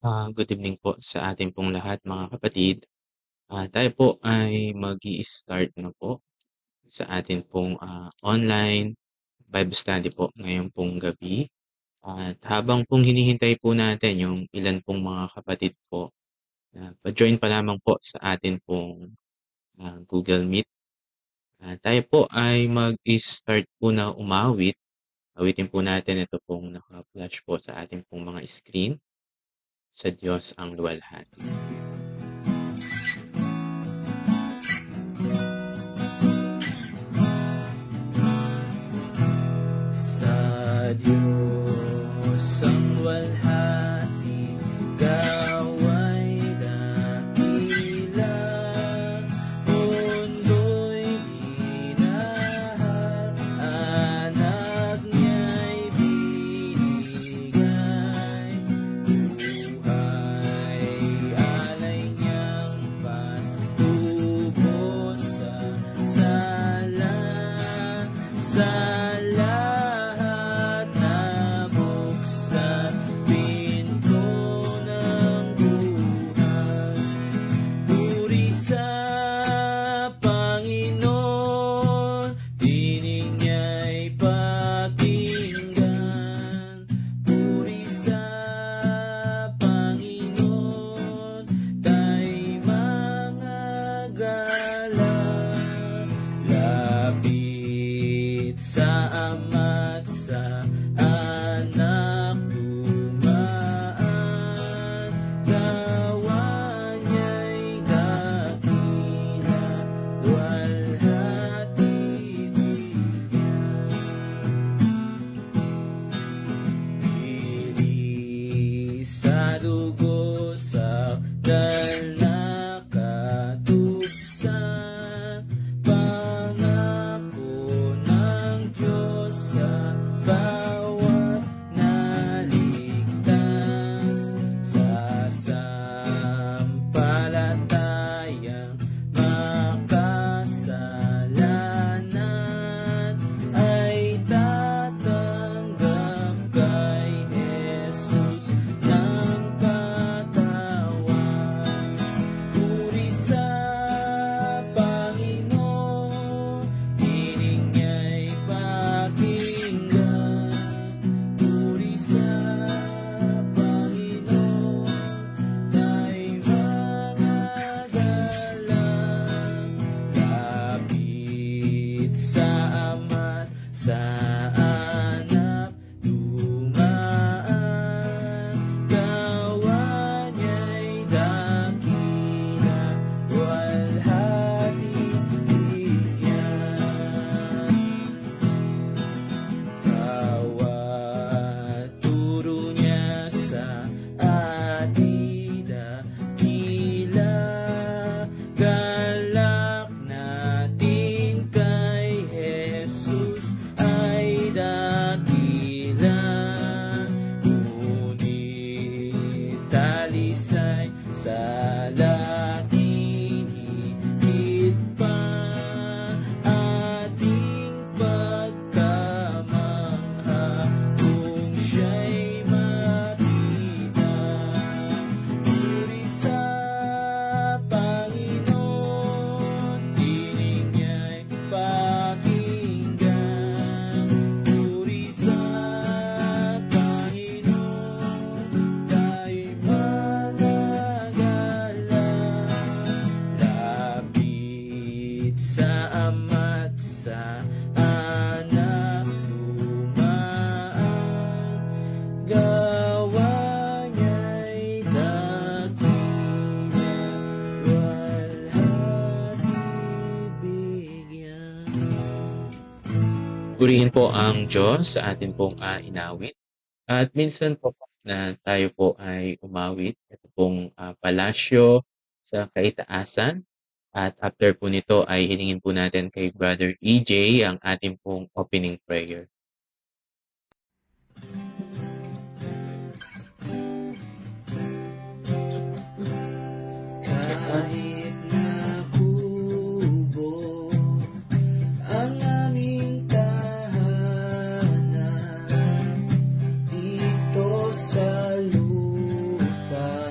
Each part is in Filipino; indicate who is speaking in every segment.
Speaker 1: Good evening po sa ating pong lahat mga kapatid. Tayo po ay mag-i-start na po sa atin pong online Bible study po ngayong pong gabi. At habang pong hinihintay po natin yung ilan pong mga kapatid po na pa-join pa lamang po sa atin pong Google Meet. Tayo po ay mag-i-start po na umawit. Awitin po natin ito pong naka-flash po sa ating pong mga screen. Sa Diyos ang luwalhati.
Speaker 2: Sa Diyos ang luwalhati, gawa'y dakila, mundo'y dinahal, anak niya'y binigay, buhay alay niyang patubos sa sala, sa lahat na buksan pinto ng buhay. Puri sa Panginoon, tinig niya'y pakinggan. Puri sa Panginoon, tayo'y mga galang. Lapit sa Ama't sa Anak dumaan, gawa niya'y dakila, luwalhati bigyan. Pili sa dugo sa nakatugsan, pangako ng Diyos sa bawat naligtas, sa sampalatayang makasalanan ay tatanggap kay Jesus ng katawan. Puri sa Panginoon, tinig niya'y pakinggan. Puri sa Panginoon, tayo'y mga galang. Lapit sa Ama't sa Anak dumaan, gawa niya'y dakila, luwalhati bigyan. Bawat turo niya sa atin dakila, galak natin kay Jesus ay dakila. Ngunit talisay sa laking higit pa ating pagkamangha kung siya'y makita. Puri sa Panginoon, tinig niya'y pakinggan. Puri sa Panginoon, tayo'y mga galang. Lapit sa Ama't sa Anak dumaan, gawa niya'y dakila, luwalhati bigyan.
Speaker 1: Purihin po ang Diyos sa atin pong inawit. At minsan po na tayo po ay umawit, ito pong palasyo sa kaitaasan. At after po nito ay hilingin po natin kay Brother EJ ang ating pong opening prayer.
Speaker 2: Kahit na kubo ang aming tahanan dito sa lupa,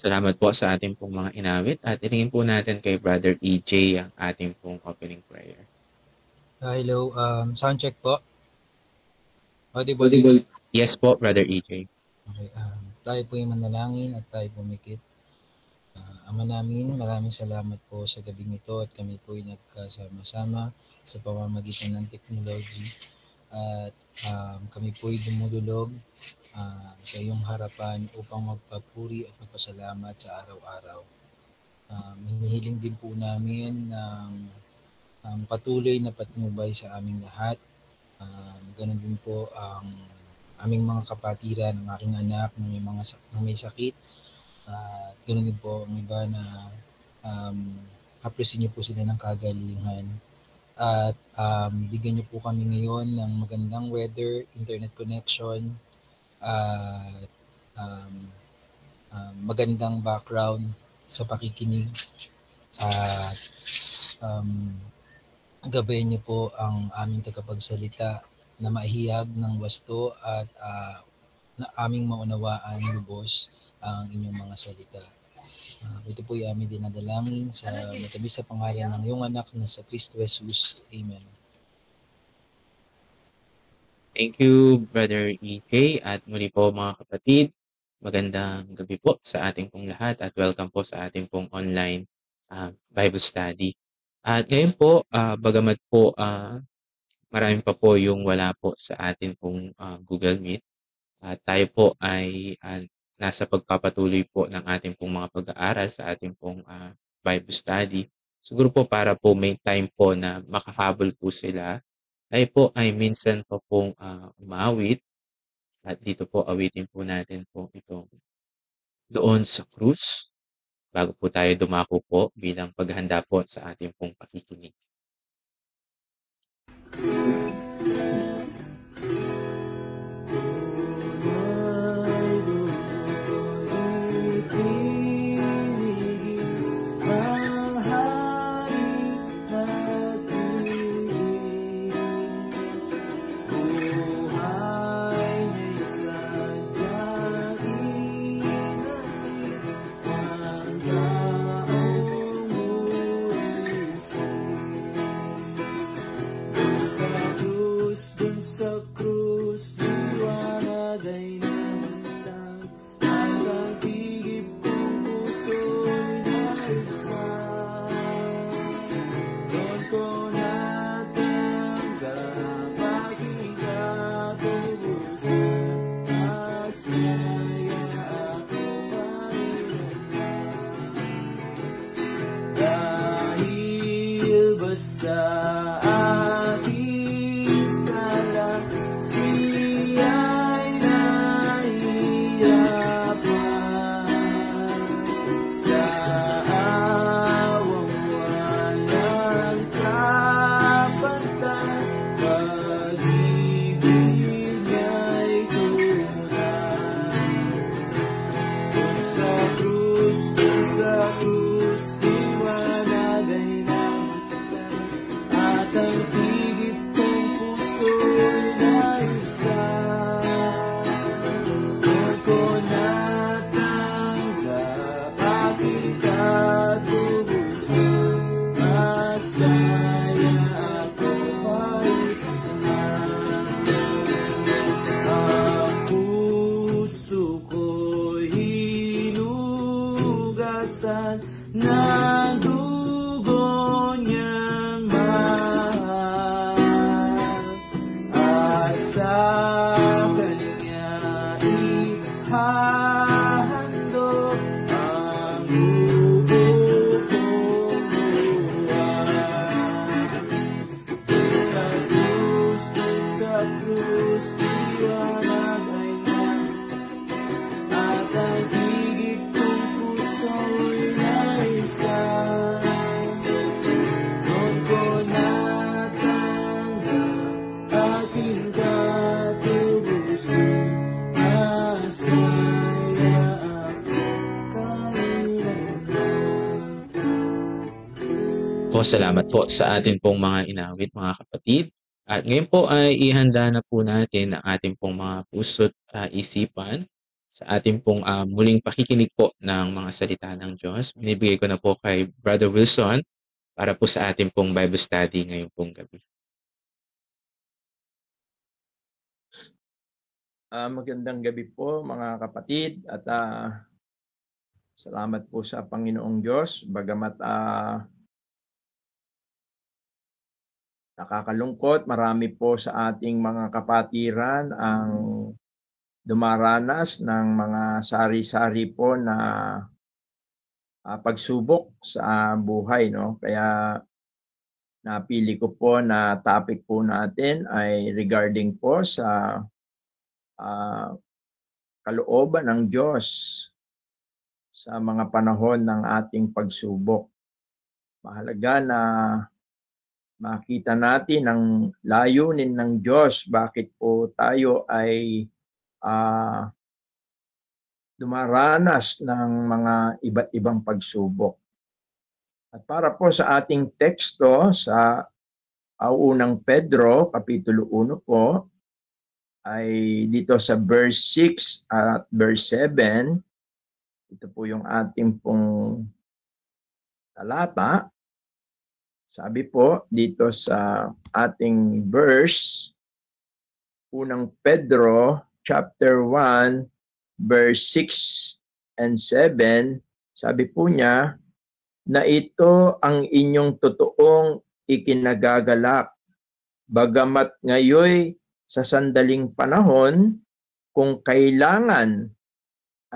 Speaker 1: Salamat po sa ating pong mga inawit at ilingin po natin kay Brother EJ ang ating pong opening prayer.
Speaker 3: Hello, sound check po. Audible.
Speaker 1: Audible. Yes po, Brother EJ.
Speaker 3: Okay, tayo po yung manalangin at tayo pumikit. Ama namin, maraming salamat po sa gabing ito at kami po ay nagkasama-sama sa pamamagitan ng technology. At kami po ay dumudulog sa iyong harapan upang magpapuri at magpasalamat sa araw-araw. Hinihiling din po namin ng patuloy na patnubay sa aming lahat. Ganun din po ang aming mga kapatiran, ang aking anak na may sakit. Ganun din po ang iba na appreciate niyo po sila ng kagalingan. At bigyan niyo po kami ngayon ng magandang weather, internet connection, at magandang background sa pakikinig. At gabayan niyo po ang aming tagapagsalita na maihayag ng wasto at na aming maunawaan lubos ang inyong mga salita. Ito po ay aming dinadalangin sa matabis sa pangalan ng iyong anak na sa Kristo Jesus. Amen.
Speaker 1: Thank you, Brother EJ. At muli po mga kapatid, magandang gabi po sa ating pong lahat at welcome po sa ating pong online Bible study. At ngayon po, bagamat po marami pa po yung wala po sa atin pong Google Meet, tayo po ay nasa pagpapatuloy po ng ating pong mga pag-aaral sa ating pong Bible study. Siguro po para po may time po na makahabol po sila, tayo po ay minsan pa pong umawit at dito po awitin po natin po itong Doon sa Krus bago po tayo dumako po bilang paghahanda po sa ating pong pakikinig. Salamat po sa atin pong mga inawit mga kapatid. At ngayon po ay ihanda na po natin ang ating pong mga puso't isipan sa ating pong muling pakikinig po ng mga salita ng Diyos. Binibigay ko na po kay Brother Wilson para po sa ating pong Bible study ngayong pong gabi.
Speaker 4: Magandang gabi po mga kapatid at salamat po sa Panginoong Diyos. Bagamat nakakalungkot, marami po sa ating mga kapatiran ang dumaranas ng mga sari-sari po na pagsubok sa buhay, no? Kaya napili ko po na topic po natin ay regarding po sa kalooban ng Diyos sa mga panahon ng ating pagsubok. Mahalaga na makita natin ang layunin ng Diyos, bakit po tayo ay dumaranas ng mga iba't ibang pagsubok. At para po sa ating teksto sa unang Pedro, Kapitulo 1 po, ay dito sa verse 6 at verse 7, ito po yung ating pong talata. Sabi po dito sa ating verse, unang Pedro chapter 1, verse 6 and 7, sabi po niya, na ito ang inyong totoong ikinagagalak, bagamat ngayoy sa sandaling panahon, kung kailangan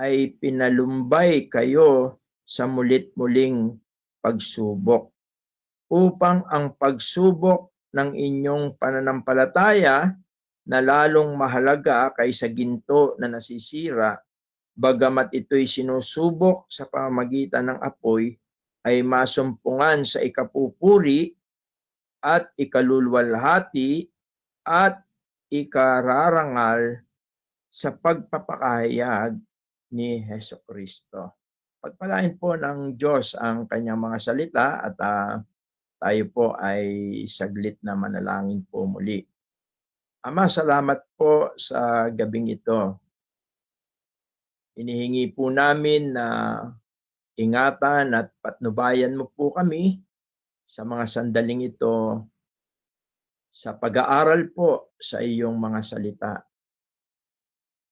Speaker 4: ay pinalumbay kayo sa mulit-muling pagsubok, upang ang pagsubok ng inyong pananampalataya na lalong mahalaga kaysa ginto na nasisira, bagamat ito'y sinusubok sa pamamagitan ng apoy, ay masumpungan sa ikapupuri at ikaluluwalhati at ikararangal sa pagpapakahayag ni Hesukristo. Pagpalain po ng Diyos ang kanyang mga salita at tayo po ay saglit na manalangin po muli. Ama, salamat po sa gabing ito. Inihingi po namin na ingatan at patnubayan mo po kami sa mga sandaling ito sa pag-aaral po sa iyong mga salita.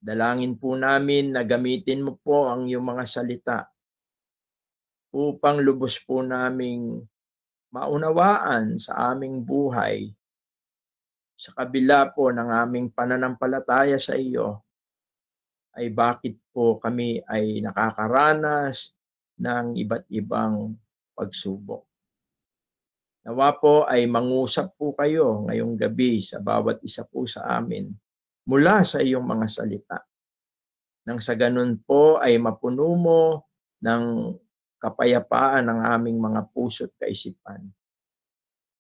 Speaker 4: Dalangin po namin na gamitin mo po ang iyong mga salita upang lubos po naming maunawaan sa aming buhay sa kabila po ng aming pananampalataya sa iyo ay bakit po kami ay nakakaranas ng iba't ibang pagsubok. Nawa po ay mangusap po kayo ngayong gabi sa bawat isa po sa amin mula sa iyong mga salita. Nang sa ganun po ay mapuno mo ng kapayapaan ng aming mga puso't kaisipan.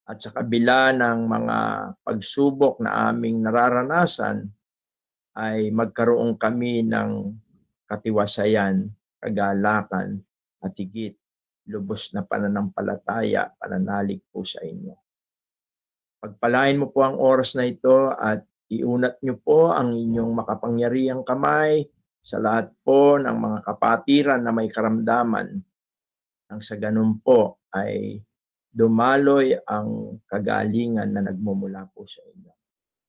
Speaker 4: At sa kabila ng mga pagsubok na aming nararanasan, ay magkaroon kami ng katiwasayan, kagalakan, at higit lubos na pananampalataya, pananalig po sa inyo. Pagpalain mo po ang oras na ito at iunat niyo po ang inyong makapangyarihang kamay sa lahat po ng mga kapatiran na may karamdaman. Nang sa ganun po ay dumaloy ang kagalingan na nagmumula po sa inyo.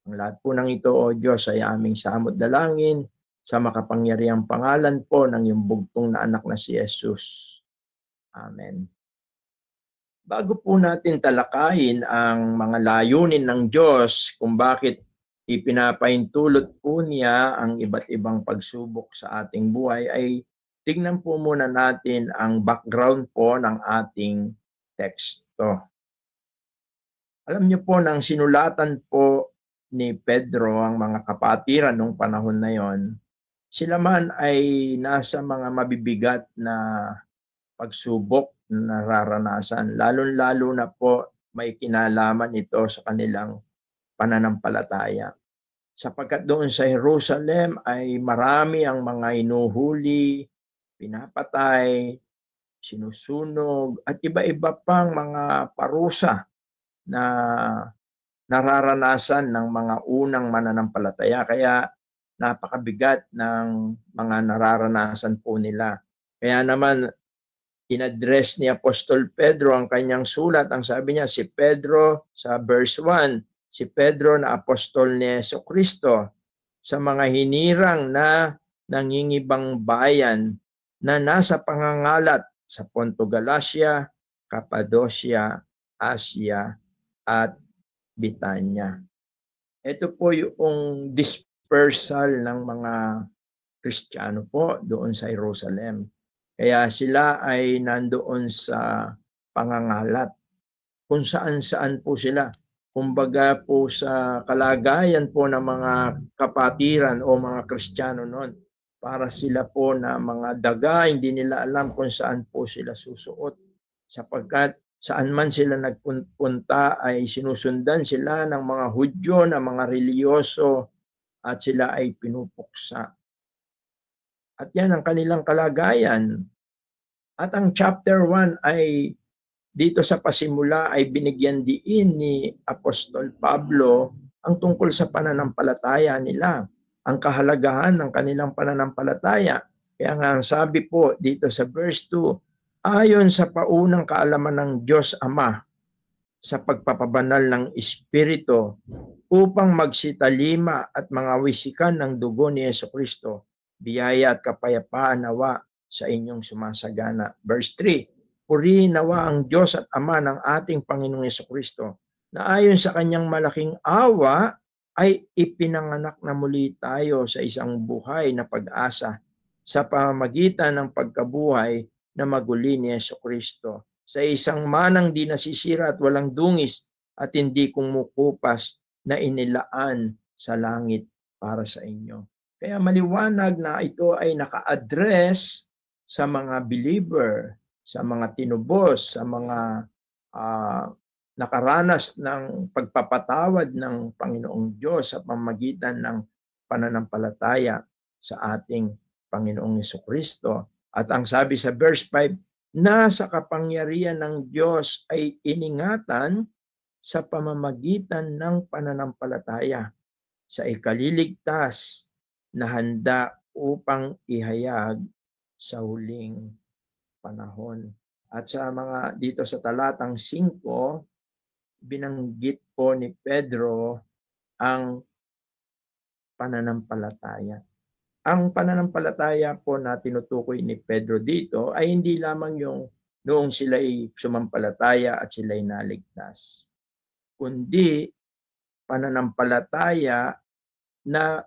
Speaker 4: Ang lahat po ng ito, O Diyos, ay aming samot dalangin sa makapangyarihang pangalan po ng iyong bugtong na anak na si Jesus. Amen. Bago po natin talakayin ang mga layunin ng Diyos kung bakit ipinapaintulot po niya ang iba't ibang pagsubok sa ating buhay, ay tignan po muna natin ang background po ng ating teksto. Alam niyo po, nang sinulatan po ni Pedro ang mga kapatiran nung panahon na yon, sila man ay nasa mga mabibigat na pagsubok na nararanasan. Lalo-lalo na po may kinalaman ito sa kanilang pananampalataya. Sapagkat doon sa Jerusalem ay marami ang mga inuhuli, pinapatay, sinusunog, at iba-iba pang mga parusa na nararanasan ng mga unang mananampalataya. Kaya napakabigat ng mga nararanasan po nila. Kaya naman, in-address ni Apostol Pedro ang kanyang sulat. Ang sabi niya, si Pedro sa verse 1, si Pedro na apostol ni Jesucristo sa mga hinirang na nangingibang bayan na nasa pangangalat sa Ponto Galacia, Cappadocia, Asia, at Bitanya. Ito po yung dispersal ng mga Kristiyano po doon sa Jerusalem. Kaya sila ay nandoon sa pangangalat. Kung saan-saan po sila. Kumbaga po sa kalagayan po ng mga kapatiran o mga Kristiyano noon. Para sila po na mga daga, hindi nila alam kung saan po sila susuot. Sapagkat saan man sila nagpunta ay sinusundan sila ng mga Hudyo, ng mga reliyoso, at sila ay pinupuksa. At yan ang kanilang kalagayan. At ang chapter 1 ay dito sa pasimula ay binigyan diin ni Apostol Pablo ang tungkol sa pananampalataya nila, ang kahalagahan ng kanilang pananampalataya. Kaya nga ang sabi po dito sa verse 2, ayon sa paunang kaalaman ng Diyos Ama sa pagpapabanal ng Espiritu upang magsitalima at mga wisikan ng dugo ni Jesucristo, biyaya at kapayapaan nawa sa inyong sumasagana. Verse 3, purihin nawa ang Diyos at Ama ng ating Panginoong Jesucristo na ayon sa kanyang malaking awa ay ipinanganak na muli tayo sa isang buhay na pag-asa sa pamamagitan ng pagkabuhay na maguli ni Jesucristo, sa isang manang di nasisira at walang dungis at hindi kumukupas na inilaan sa langit para sa inyo. Kaya maliwanag na ito ay naka-address sa mga believer, sa mga tinubos, sa mga nakaranas ng pagpapatawad ng Panginoong Diyos sa pamamagitan ng pananampalataya sa ating Panginoong Jesucristo. At ang sabi sa verse 5, na sa kapangyarihan ng Diyos ay iningatan sa pamamagitan ng pananampalataya sa ikaliligtas na handa upang ihayag sa huling panahon. At sa mga dito sa talatang 5, binanggit po ni Pedro ang pananampalataya. Ang pananampalataya po na tinutukoy ni Pedro dito ay hindi lamang yung noong sila'y sumampalataya at sila'y naligtas, kundi pananampalataya na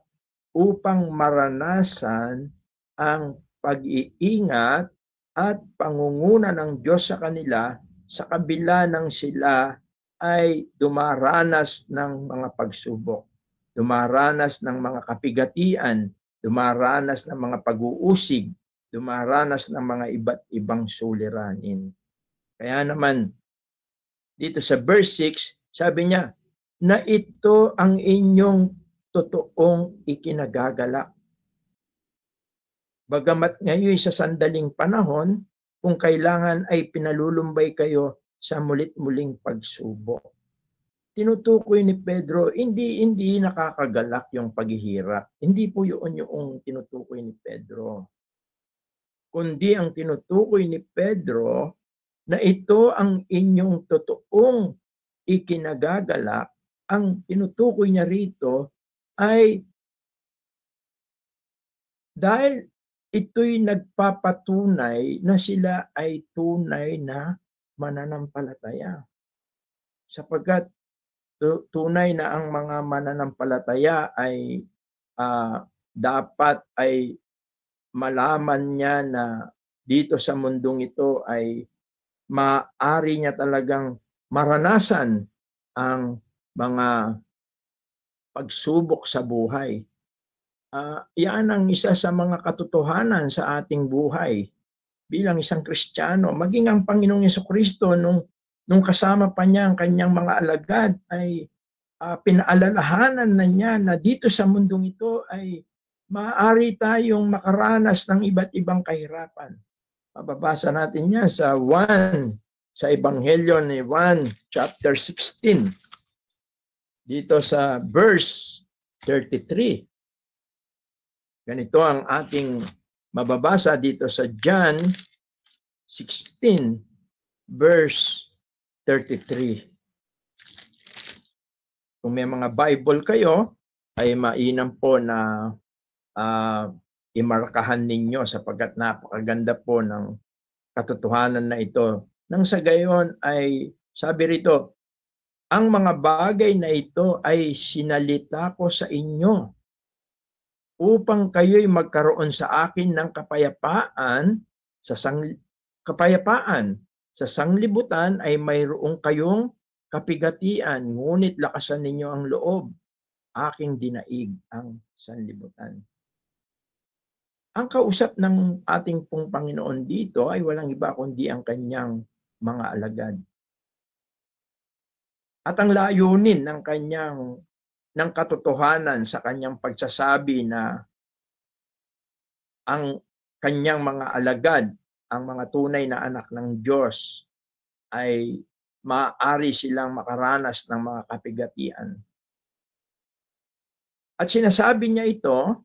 Speaker 4: upang maranasan ang pag-iingat at pangunguna ng Diyos sa kanila sa kabila ng sila ay dumaranas ng mga pagsubok, dumaranas ng mga kapigatian, dumaranas ng mga pag-uusig, dumaranas ng mga iba't ibang suliranin. Kaya naman, dito sa verse 6, sabi niya, na ito ang inyong totoong ikinagagalak. Bagamat ngayon sa sandaling panahon, kung kailangan ay pinalulumbay kayo sa mulit-muling pagsubok. Tinutukoy ni Pedro, hindi nakakagalak yung paghihirap. Hindi po yun yung tinutukoy ni Pedro. Kundi ang tinutukoy ni Pedro na ito ang inyong totoong ikinagagalak. Ang tinutukoy niya rito ay dahil ito'y nagpapatunay na sila ay tunay na mananampalataya. Sapagkat tunay na ang mga mananampalataya ay dapat ay malaman niya na dito sa mundong ito ay maaari niya talagang maranasan ang mga pagsubok sa buhay. Yan ang isa sa mga katotohanan sa ating buhay bilang isang Kristiyano. Maging ang Panginoong Jesucristo nung kasama pa niya ang kanyang mga alagad ay pinaalalahanan na niya na dito sa mundong ito ay maaari tayong makaranas ng iba't ibang kahirapan. Mababasa natin yan sa Ebanghelyo ni Juan, chapter 16. Dito sa verse 33. Ganito ang ating mababasa dito sa John 16 verse 33. Kung may mga Bible kayo, ay mainam po na imarkahan ninyo sapagkat napakaganda po ng katotohanan na ito. Nang sa gayon ay sabi rito, ang mga bagay na ito ay sinalita ko sa inyo upang kayo'y magkaroon sa akin ng kapayapaan sa sanglibutan ay mayroong kayong kapigatian, ngunit lakasan ninyo ang loob. Aking dinaig ang sanlibutan. Ang kausap ng ating pong Panginoon dito ay walang iba kundi ang kanyang mga alagad. At ang layunin ng katotohanan sa kanyang pagsasabi na ang kanyang mga alagad, ang mga tunay na anak ng Diyos, ay maaari silang makaranas ng mga kapigatian. At sinasabi niya ito,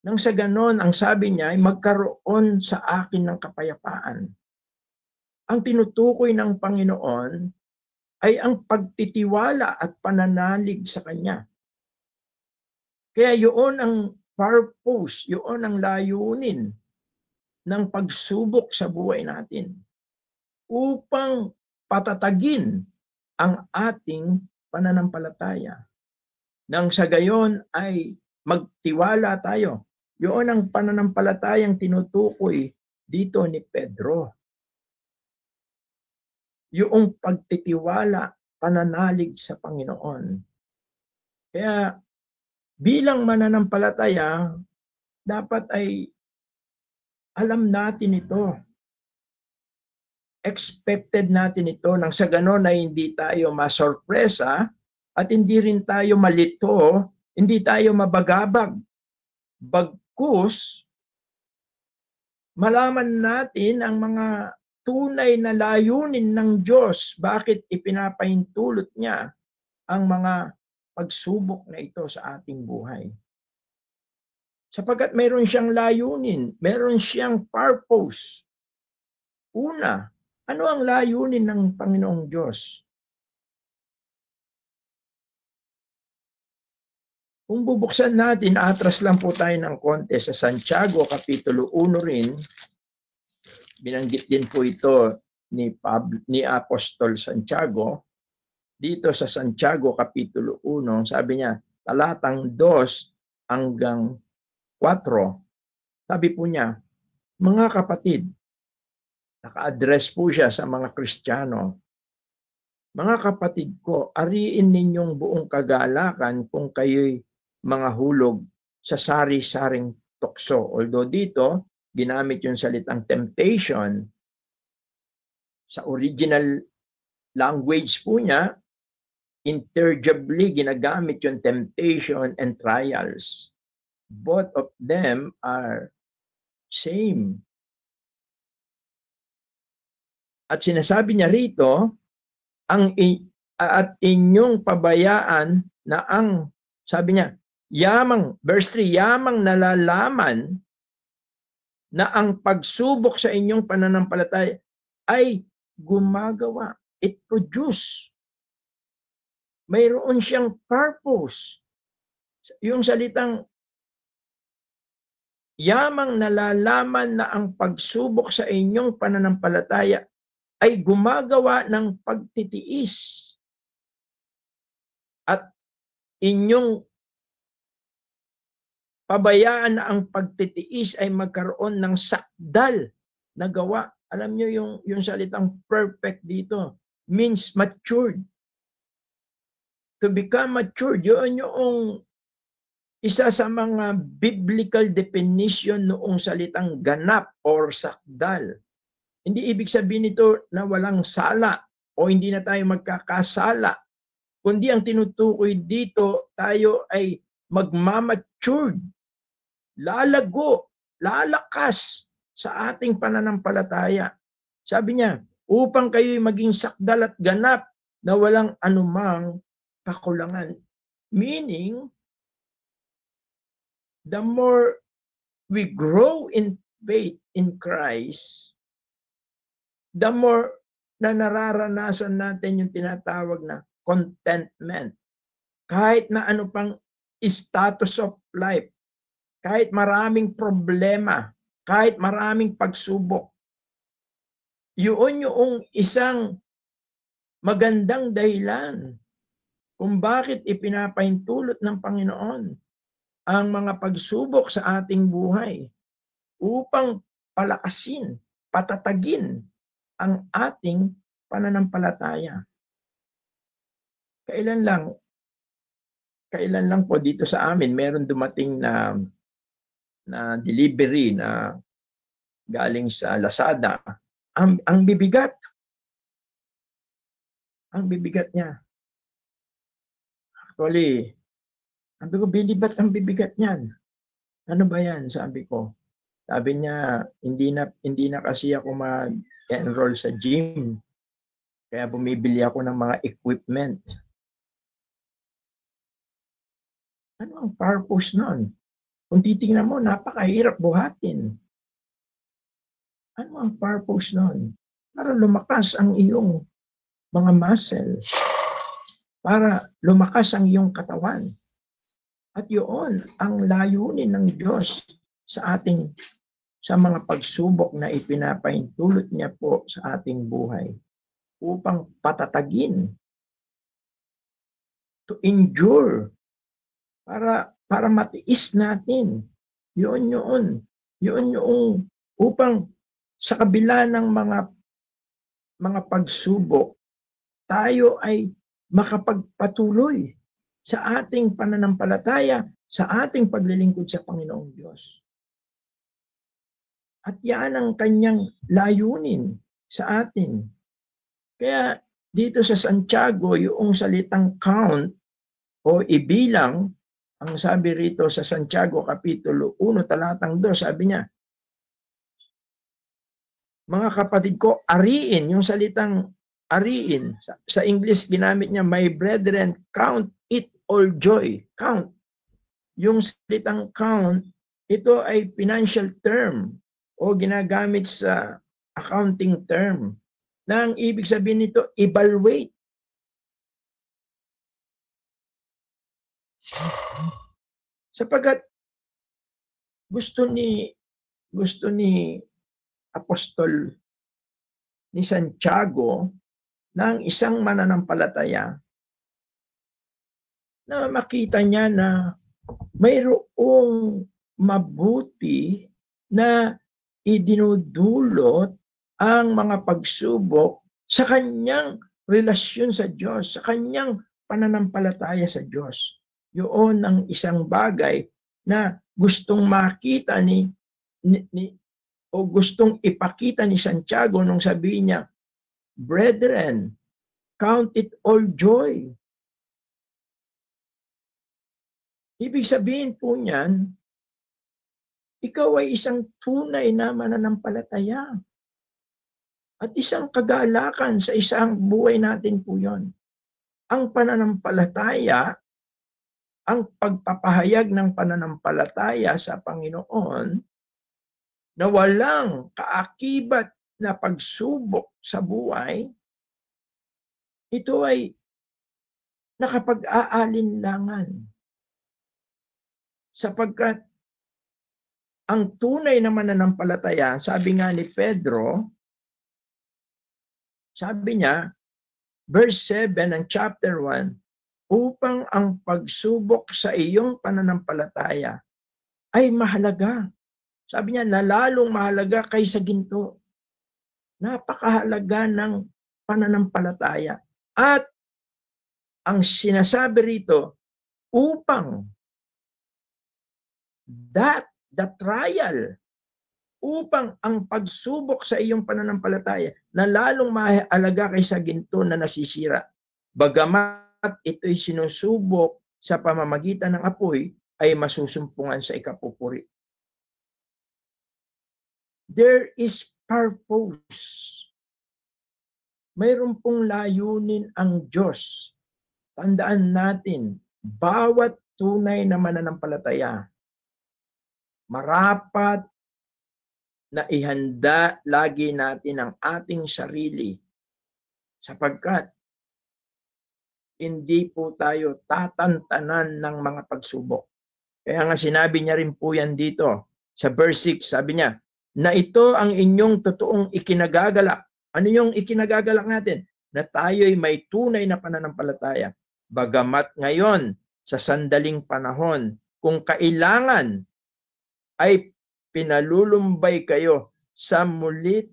Speaker 4: nang sa ganon, ang sabi niya ay magkaroon sa akin ng kapayapaan. Ang tinutukoy ng Panginoon ay ang pagtitiwala at pananalig sa Kanya. Kaya yun ang purpose, yun ang layunin ng pagsubok sa buhay natin upang patatagin ang ating pananampalataya. Nang sa gayon ay magtiwala tayo. Yun ang pananampalatayang tinutukoy dito ni Pedro. Yung pagtitiwala, pananalig sa Panginoon. Kaya bilang mananampalataya, dapat ay alam natin ito. Expected natin ito nang sa ganon ay hindi tayo masorpresa at hindi rin tayo malito, hindi tayo mabagabag. Bagkus, malaman natin ang mga tunay na layunin ng Diyos, bakit ipinapahintulot niya ang mga pagsubok na ito sa ating buhay. Sapagkat mayroon siyang layunin, mayroon siyang purpose. Una, ano ang layunin ng Panginoong Diyos? Kung bubuksan natin, atras lang po tayo ng konti sa Santiago, Kapitulo 1 rin. Binanggit din po ito ni Apostol Santiago. Dito sa Santiago, Kapitulo 1, sabi niya, talatang 2 hanggang 4. Sabi po niya, mga kapatid, naka-address po siya sa mga Kristiyano. Mga kapatid ko, ariin ninyong buong kagalakan kung kayo'y mga hulog sa sari-saring tukso. Although dito, ginamit yung salitang temptation. Sa original language po niya, interchangeably ginagamit yung temptation and trials. Both of them are same. At sinasabi niya rito, at inyong pabayaan na ang, sabi niya, yamang, verse 3, yamang nalalaman na ang pagsubok sa inyong pananampalataya ay gumagawa. It produce. Mayroon siyang purpose. Yung salitang yamang nalalaman na ang pagsubok sa inyong pananampalataya ay gumagawa ng pagtitiis. At inyong pabayaan na ang pagtitiis ay magkaroon ng sakdal na gawa. Alam nyo yung salitang perfect dito means matured. To become matured, yun yung isa sa mga biblical definition noong salitang ganap or sakdal. Hindi ibig sabihin nito na walang sala o hindi na tayo magkakasala. Kundi ang tinutukoy dito, tayo ay magmamatured, lalago, lalakas sa ating pananampalataya. Sabi niya, upang kayo'y maging sakdal at ganap na walang anumang kakulangan. Meaning, the more we grow in faith in Christ, the more na nararanasan natin yung tinatawag na contentment. Kahit na ano pang status of life, kahit maraming problema, kahit maraming pagsubok, yun yung isang magandang dahilan kung bakit ipinapahintulot ng Panginoon ang mga pagsubok sa ating buhay upang palakasin, patatagin ang ating pananampalataya. Kailan lang po dito sa amin meron dumating na delivery na galing sa Lazada. Ang bibigat. Ang bibigat niya. Actually, sabi ko, Billy, ba't ang bibigat niyan? Ano ba yan? Sabi ko. Sabi niya, hindi na kasi ako mag-enroll sa gym. Kaya bumibili ako ng mga equipment. Ano ang purpose nun? Kung titingnan mo, napakahirap buhatin. Ano ang purpose nun? Para lumakas ang iyong mga muscles. Para lumakas ang iyong katawan. At yun ang layunin ng Diyos sa mga pagsubok na ipinapahintulot niya po sa ating buhay upang patatagin, to endure, para matiis natin. Yun yung upang sa kabila ng mga pagsubok, tayo ay makapagpatuloy sa ating pananampalataya, sa ating paglilingkod sa Panginoong Diyos. At yan ang kanyang layunin sa atin. Kaya dito sa Santiago, yung salitang count o ibilang, ang sabi rito sa Santiago Kapitulo 1, talatang 2, sabi niya, mga kapatid ko, ariin, yung salitang ariin, sa English ginamit niya, my brethren, count it all joy. Count. Yung salitang count, ito ay financial term o ginagamit sa accounting term. Na ang ibig sabihin nito, evaluate. Sapagkat gusto ni Apostol ni Santiago ng isang mananampalataya na makita niya na mayroong mabuti na idinudulot ang mga pagsubok sa kanyang relasyon sa Diyos, sa kanyang pananampalataya sa Diyos. Yun ang isang bagay na gustong makita o gustong ipakita ni Santiago nung sabihin niya, brethren, count it all joy. Ibig sabihin po niyan, ikaw ay isang tunay na mananampalataya. At isang kagalakan sa isang buhay natin po yon. Ang pananampalataya, ang pagpapahayag ng pananampalataya sa Panginoon na walang kaakibat na pagsubok sa buhay, ito ay nakapag-aalinlangan. Sapagkat ang tunay na mananampalataya, sabi nga ni Pedro, sabi niya, verse 7 ng chapter 1, upang ang pagsubok sa iyong pananampalataya ay mahalaga. Sabi niya, lalong mahalaga kaysa ginto. Napakahalaga ng pananampalataya. At ang sinasabi rito, upang the trial, upang ang pagsubok sa iyong pananampalataya na lalong mahalaga kaysa ginto na nasisira. Bagamat ito'y sinusubok sa pamamagitan ng apoy, ay masusumpungan sa ikapupuri. There is purpose. Mayroon pong layunin ang Diyos. Tandaan natin, bawat tunay na mananampalataya marapat na ihanda lagi natin ang ating sarili sapagkat hindi po tayo tatantanan ng mga pagsubok. Kaya nga sinabi niya rin po yan dito sa verse 6, sabi niya, na ito ang inyong totoong ikinagagalak. Ano yung ikinagagalak natin? Na tayo'y may tunay na pananampalataya. Bagamat ngayon, sa sandaling panahon, kung kailangan, ay pinalulumbay kayo sa muling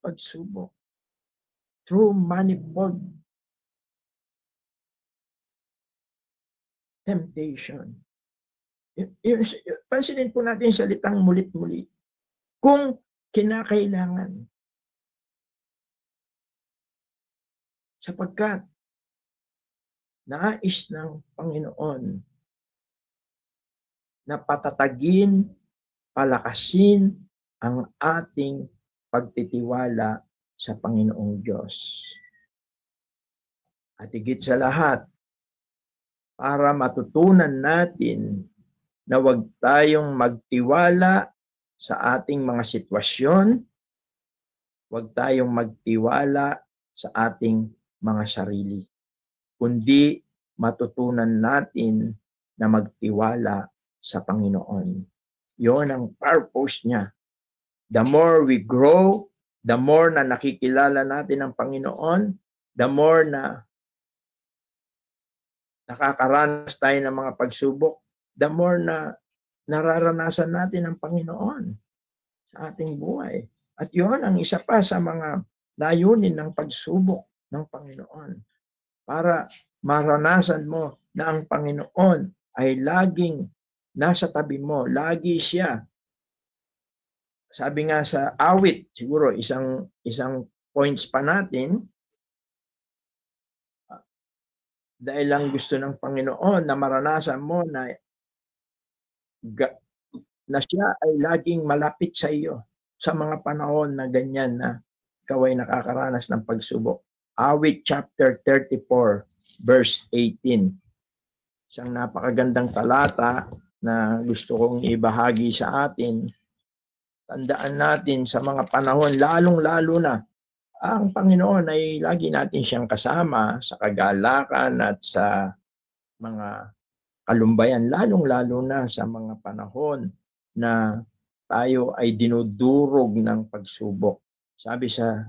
Speaker 4: pagsubok. Through manifold temptation. Pansinin po natin yung salitang mulit-muli. Kung kinakailangan. Sapagkat nais ng Panginoon na patatagin, palakasin ang ating pagtitiwala sa Panginoong Diyos. At higit sa lahat, para matutunan natin na huwag tayong magtiwala sa ating mga sitwasyon, huwag tayong magtiwala sa ating mga sarili, kundi matutunan natin na magtiwala sa Panginoon. Yon ang purpose niya. The more we grow, the more na nakikilala natin ang Panginoon, the more na nakakaranas tayo ng mga pagsubok, the more na nararanasan natin ang Panginoon sa ating buhay. At yun ang isa pa sa mga layunin ng pagsubok ng Panginoon. Para maranasan mo na ang Panginoon ay laging nasa tabi mo. Lagi siya. Sabi nga sa awit, siguro isang points pa natin, dahil lang gusto ng Panginoon na maranasan mo na siya ay laging malapit sa iyo sa mga panahon na ganyan na ikaw ay nakakaranas ng pagsubok. Awit chapter 34 verse 18. Isang napakagandang talata na gusto kong ibahagi sa atin. Tandaan natin sa mga panahon, lalong-lalo na ang Panginoon ay lagi natin siyang kasama sa kagalakan at sa mga kalumbayan, lalong-lalo na sa mga panahon na tayo ay dinudurog ng pagsubok. Sabi sa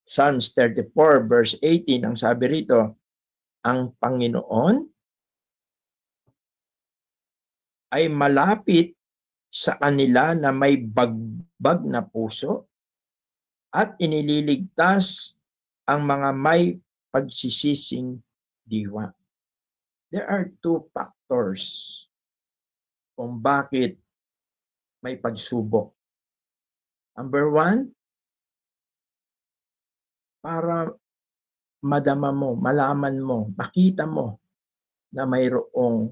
Speaker 4: Psalms 34 verse 18, ang sabi rito, ang Panginoon ay malapit sa kanila na may bagbag na puso at inililigtas ang mga may pagsisising diwa. There are two factors kung bakit may pagsubok. Number one, para madama mo, malaman mo, makita mo na mayroong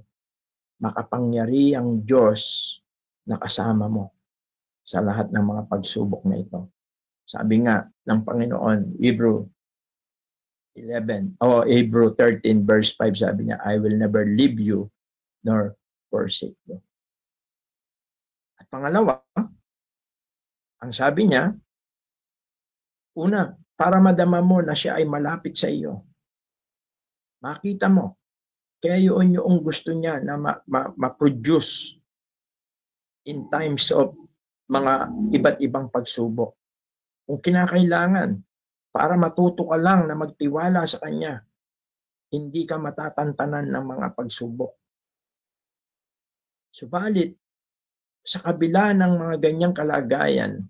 Speaker 4: makapangyarihang Diyos na kasama mo sa lahat ng mga pagsubok na ito. Sabi nga ng Panginoon, Hebrew 13 verse 5, sabi niya, I will never leave you nor forsake you. At pangalawa, ang sabi niya, una, para madama mo na siya ay malapit sa iyo. Makita mo. Kaya yun yung gusto niya na ma-produce in times of mga iba't ibang pagsubok. Kung kinakailangan, para matuto ka lang na magtiwala sa Kanya, hindi ka matatantanan ng mga pagsubok. Subalit, sa kabila ng mga ganyang kalagayan,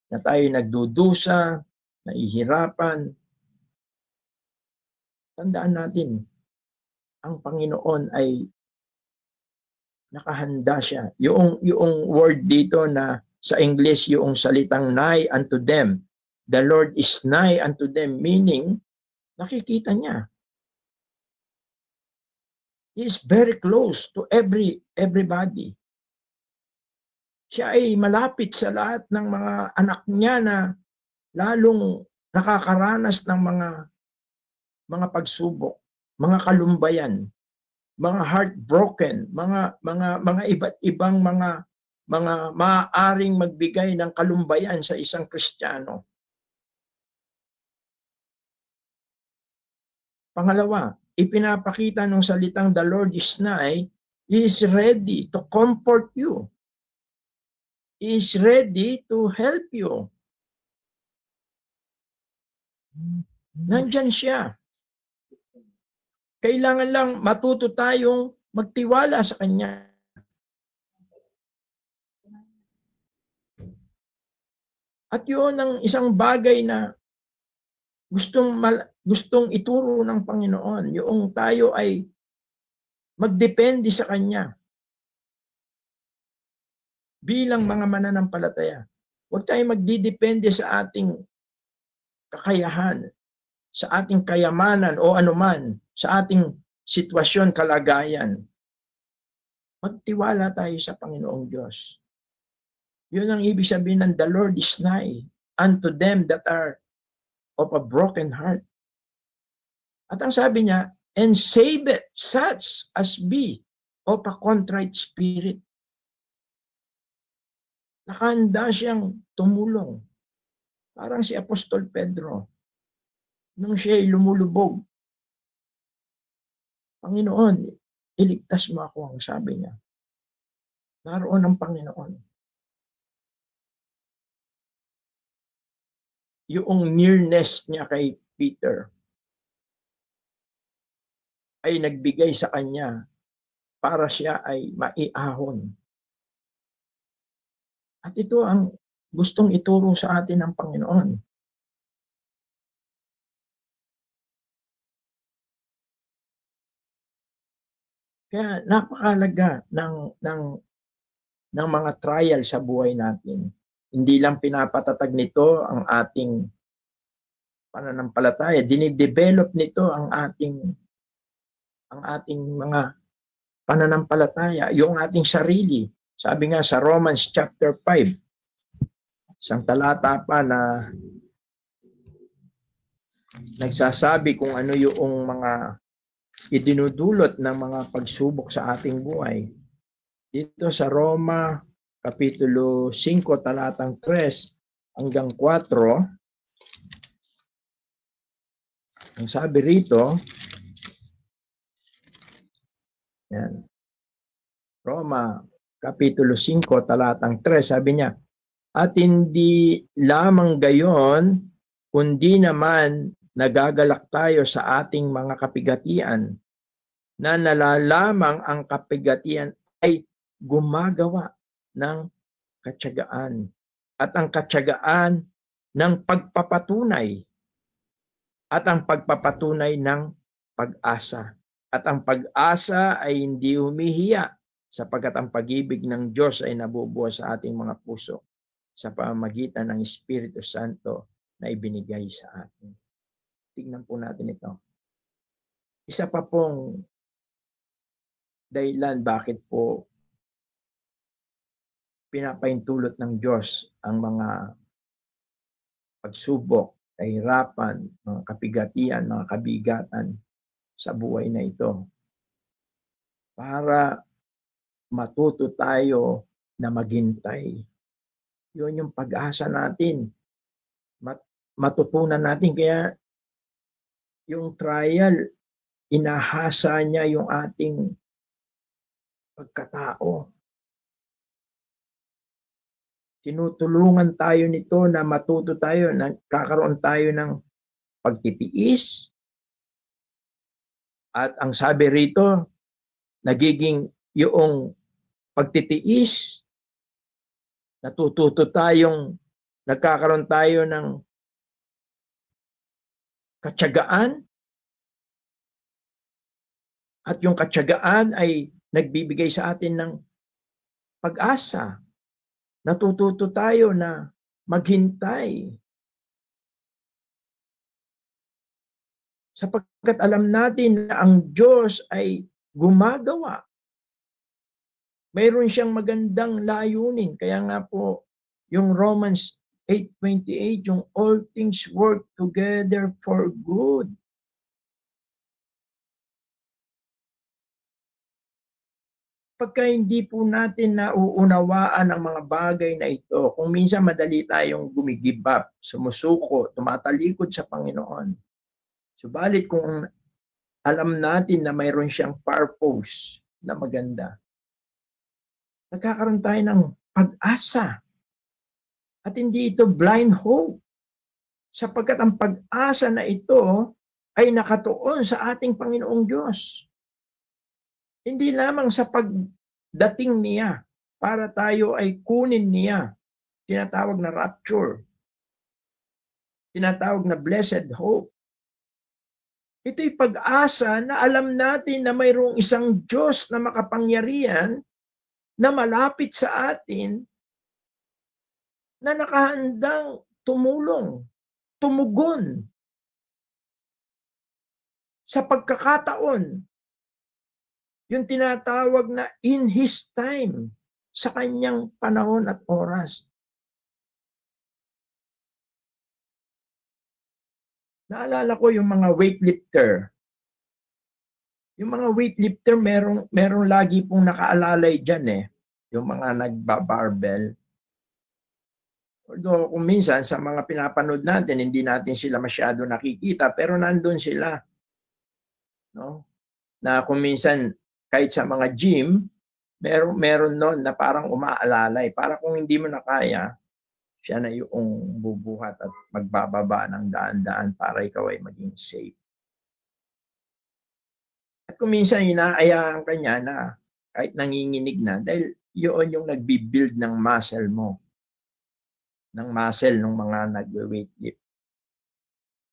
Speaker 4: na tayo nagdudusa, nahihirapan, tandaan natin, ang Panginoon ay nakahanda siya. Yung word dito na sa English, yung salitang nigh unto them. The Lord is nigh unto them, meaning, nakikita niya. He is very close to everybody. Siya ay malapit sa lahat ng mga anak niya na lalong nakakaranas ng mga pagsubok, mga kalumbayan, mga heartbroken, mga iba't ibang mga maaaring magbigay ng kalumbayan sa isang Kristiyano. Pangalawa, ipinapakita ng salitang the Lord is nigh, He is ready to comfort you. He is ready to help you. Nandyan siya. Kailangan lang matuto tayong magtiwala sa Kanya. At yun ang isang bagay na gustong ituro ng Panginoon. Yung tayo ay magdepende sa Kanya. Bilang mga mananampalataya. Huwag tayong magdidepende sa ating kakayahan, sa ating kayamanan o anuman, sa ating sitwasyon, kalagayan. Magtiwala tayo sa Panginoong Diyos. Yun ang ibig sabihin ng the Lord is nigh unto them that are of a broken heart. At ang sabi niya, and save it such as be of a contrite spirit. Nakahanda siyang tumulong. Parang si Apostol Pedro. Nung siya'y lumulubog, Panginoon, iligtas mo ako, ang sabi niya. Naroon ang Panginoon. Yung nearness niya kay Peter ay nagbigay sa kanya para siya ay maiahon. At ito ang gustong ituro sa atin ng Panginoon. Kaya napakalaga ng mga trial sa buhay natin. Hindi lang pinapatatag nito ang ating pananampalataya, dinidevelop nito ang ating mga pananampalataya, yung ating sarili. Sabi nga sa Romans chapter 5, isang talata pa na nagsasabi kung ano yung mga idinudulot ng mga pagsubok sa ating buhay. Dito sa Roma Kapitulo 5, talatang 3 hanggang 4, ang sabi rito, yan, Roma Kapitulo 5, talatang 3, sabi niya, at hindi lamang gayon, kundi naman nagagalak tayo sa ating mga kapigatian, na nalalamang ang kapigatian ay gumagawa ng katyagaan, at ang katyagaan ng pagpapatunay, at ang pagpapatunay ng pag-asa, at ang pag-asa ay hindi humihiya, sapagkat ang pag-ibig ng Diyos ay nabubuo sa ating mga puso sa pamamagitan ng Espiritu Santo na ibinigay sa atin. Tingnan po natin ito. Isa pa pong dahilan bakit po pinapaintulot ng Diyos ang mga pagsubok, kahirapan, mga kapigatian, mga kabigatan sa buhay na ito. Para matuto tayo na maghintay. Yun yung pag-asa natin. Matutunan natin. Kaya yung trial, inahasa niya yung ating pagkatao. Tinutulungan tayo nito na matuto tayo, na kakaroon tayo ng pagtitiis. At ang sabi rito, nagiging yung pagtitiis, nagkakaroon tayo ng katyagaan. At yung katyagaan ay nagbibigay sa atin ng pag-asa. Natututo tayo na maghintay. Sapagkat alam natin na ang Diyos ay gumagawa. Mayroon siyang magandang layunin. Kaya nga po, yung Romans 8:28, yung all things work together for good. pagka hindi po natin nauunawaan ang mga bagay na ito, kung minsan madali tayong gumigive up, sumusuko, tumatalikod sa Panginoon. Subalit kung alam natin na mayroon siyang purpose na maganda, nagkakaroon tayo ng pag-asa. At hindi ito blind hope. Sapagkat ang pag-asa na ito ay nakatuon sa ating Panginoong Diyos. Hindi lamang sa pagdating niya para tayo ay kunin niya. Tinatawag na rapture. Tinatawag na blessed hope. Ito'y pag-asa na alam natin na mayroong isang Diyos na makapangyarihan na malapit sa atin na nakahandang tumulong, tumugon sa pagkakataon. Yung tinatawag na in His time, sa kanyang panahon at oras. Naalala ko yung mga weightlifter. Yung mga weightlifter, merong lagi pong nakaalalay dyan eh. Yung mga nagba-barbell. Although kung minsan sa mga pinapanood natin, hindi natin sila masyado nakikita, pero nandun sila. No? Na kung minsan, kahit sa mga gym, meron nun na parang umaalalay. Para kung hindi mo na kaya, siya na yung bubuhat at magbababa ng daan-daan para ikaw ay maging safe. At kung minsan, inaayaan ka niya na kahit nanginginig na, dahil yun yung nagbibuild ng muscle mo. Ng muscle ng mga nagwe-weightlift.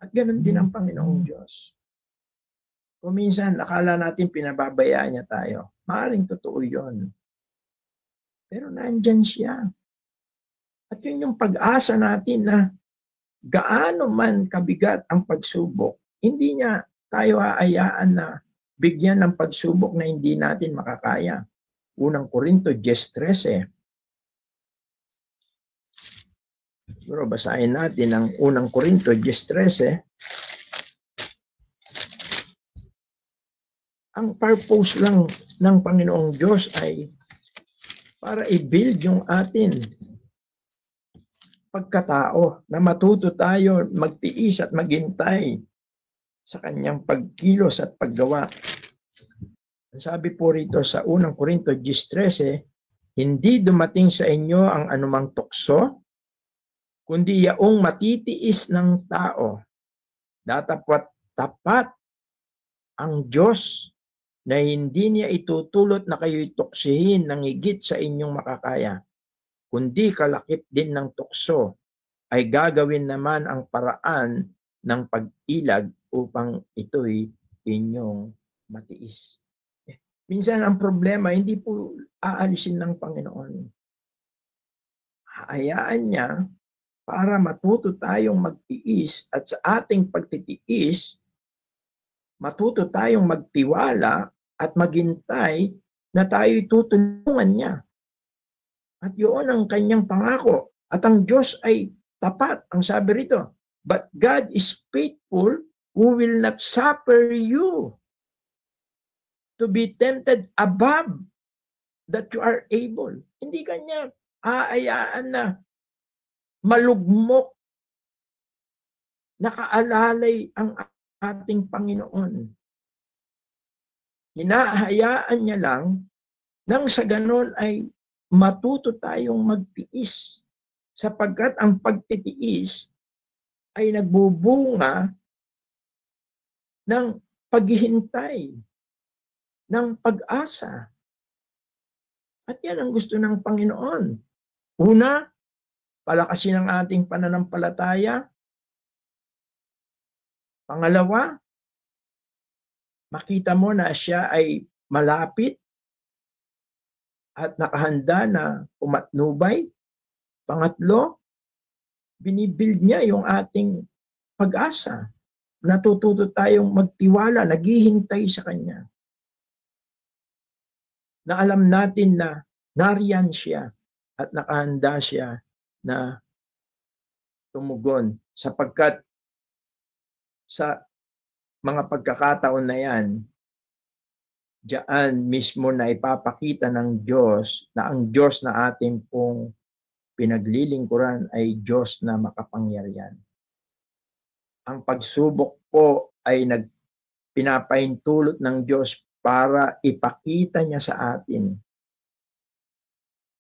Speaker 4: At ganun din ang Panginoong Diyos. Kung minsan, akala natin pinababayaan niya tayo. Maaaring totoo yun. Pero nandyan siya. At yun yung pag-asa natin na gaano man kabigat ang pagsubok, hindi niya tayo aayaan na bigyan ng pagsubok na hindi natin makakaya. Unang Korinto 10:13. Siguro basahin natin ang unang Korinto 10:13. Ang purpose lang ng Panginoong Diyos ay para i-build yung atin pagkatao, na matuto tayo magtiis at maghintay sa kanyang pagkilos at paggawa. Sabi po rito sa unang Korinto 10:13, hindi dumating sa inyo ang anumang tukso, kundi yaong matitiis ng tao. Datapwat tapat ang Diyos na hindi niya itutulot na kayo'y tuksihin ng higit sa inyong makakaya, kundi kalakip din ng tukso ay gagawin naman ang paraan ng pag-ilag upang ito'y inyong matiis. Minsan ang problema, hindi po aalisin ng Panginoon. Hayaan niya para matuto tayong magtiis at sa ating pagtitiis, matuto tayong magtiwala at maghintay na tayo'y tutulungan niya. At yun ang kanyang pangako. At ang Diyos ay tapat. Ang sabi rito, but God is faithful who will not suffer you to be tempted above that you are able. Hindi kanya aayaan na malugmok, nakaalalay ang ating Panginoon. Hinahayaan niya lang nang sa ganon ay matuto tayong magtiis, sapagkat ang pagtitiis ay nagbubunga ng paghihintay, ng pag-asa. At yan ang gusto ng Panginoon. Una, palakasin ang ating pananampalataya. Pangalawa, makita mo na siya ay malapit at nakahanda na umatnubay. Pangatlo, binibuild niya yung ating pag-asa. Natututo tayong magtiwala, naghihintay sa Kanya. Na alam natin na nariyan siya at nakahanda siya na tumugon, sapagkat sa mga pagkakataon na yan, diyan mismo na ipapakita ng Diyos na ang Diyos na ating pong pinaglilingkuran ay Diyos na makapangyarihan. Ang pagsubok po ay pinapahintulot ng Diyos para ipakita niya sa atin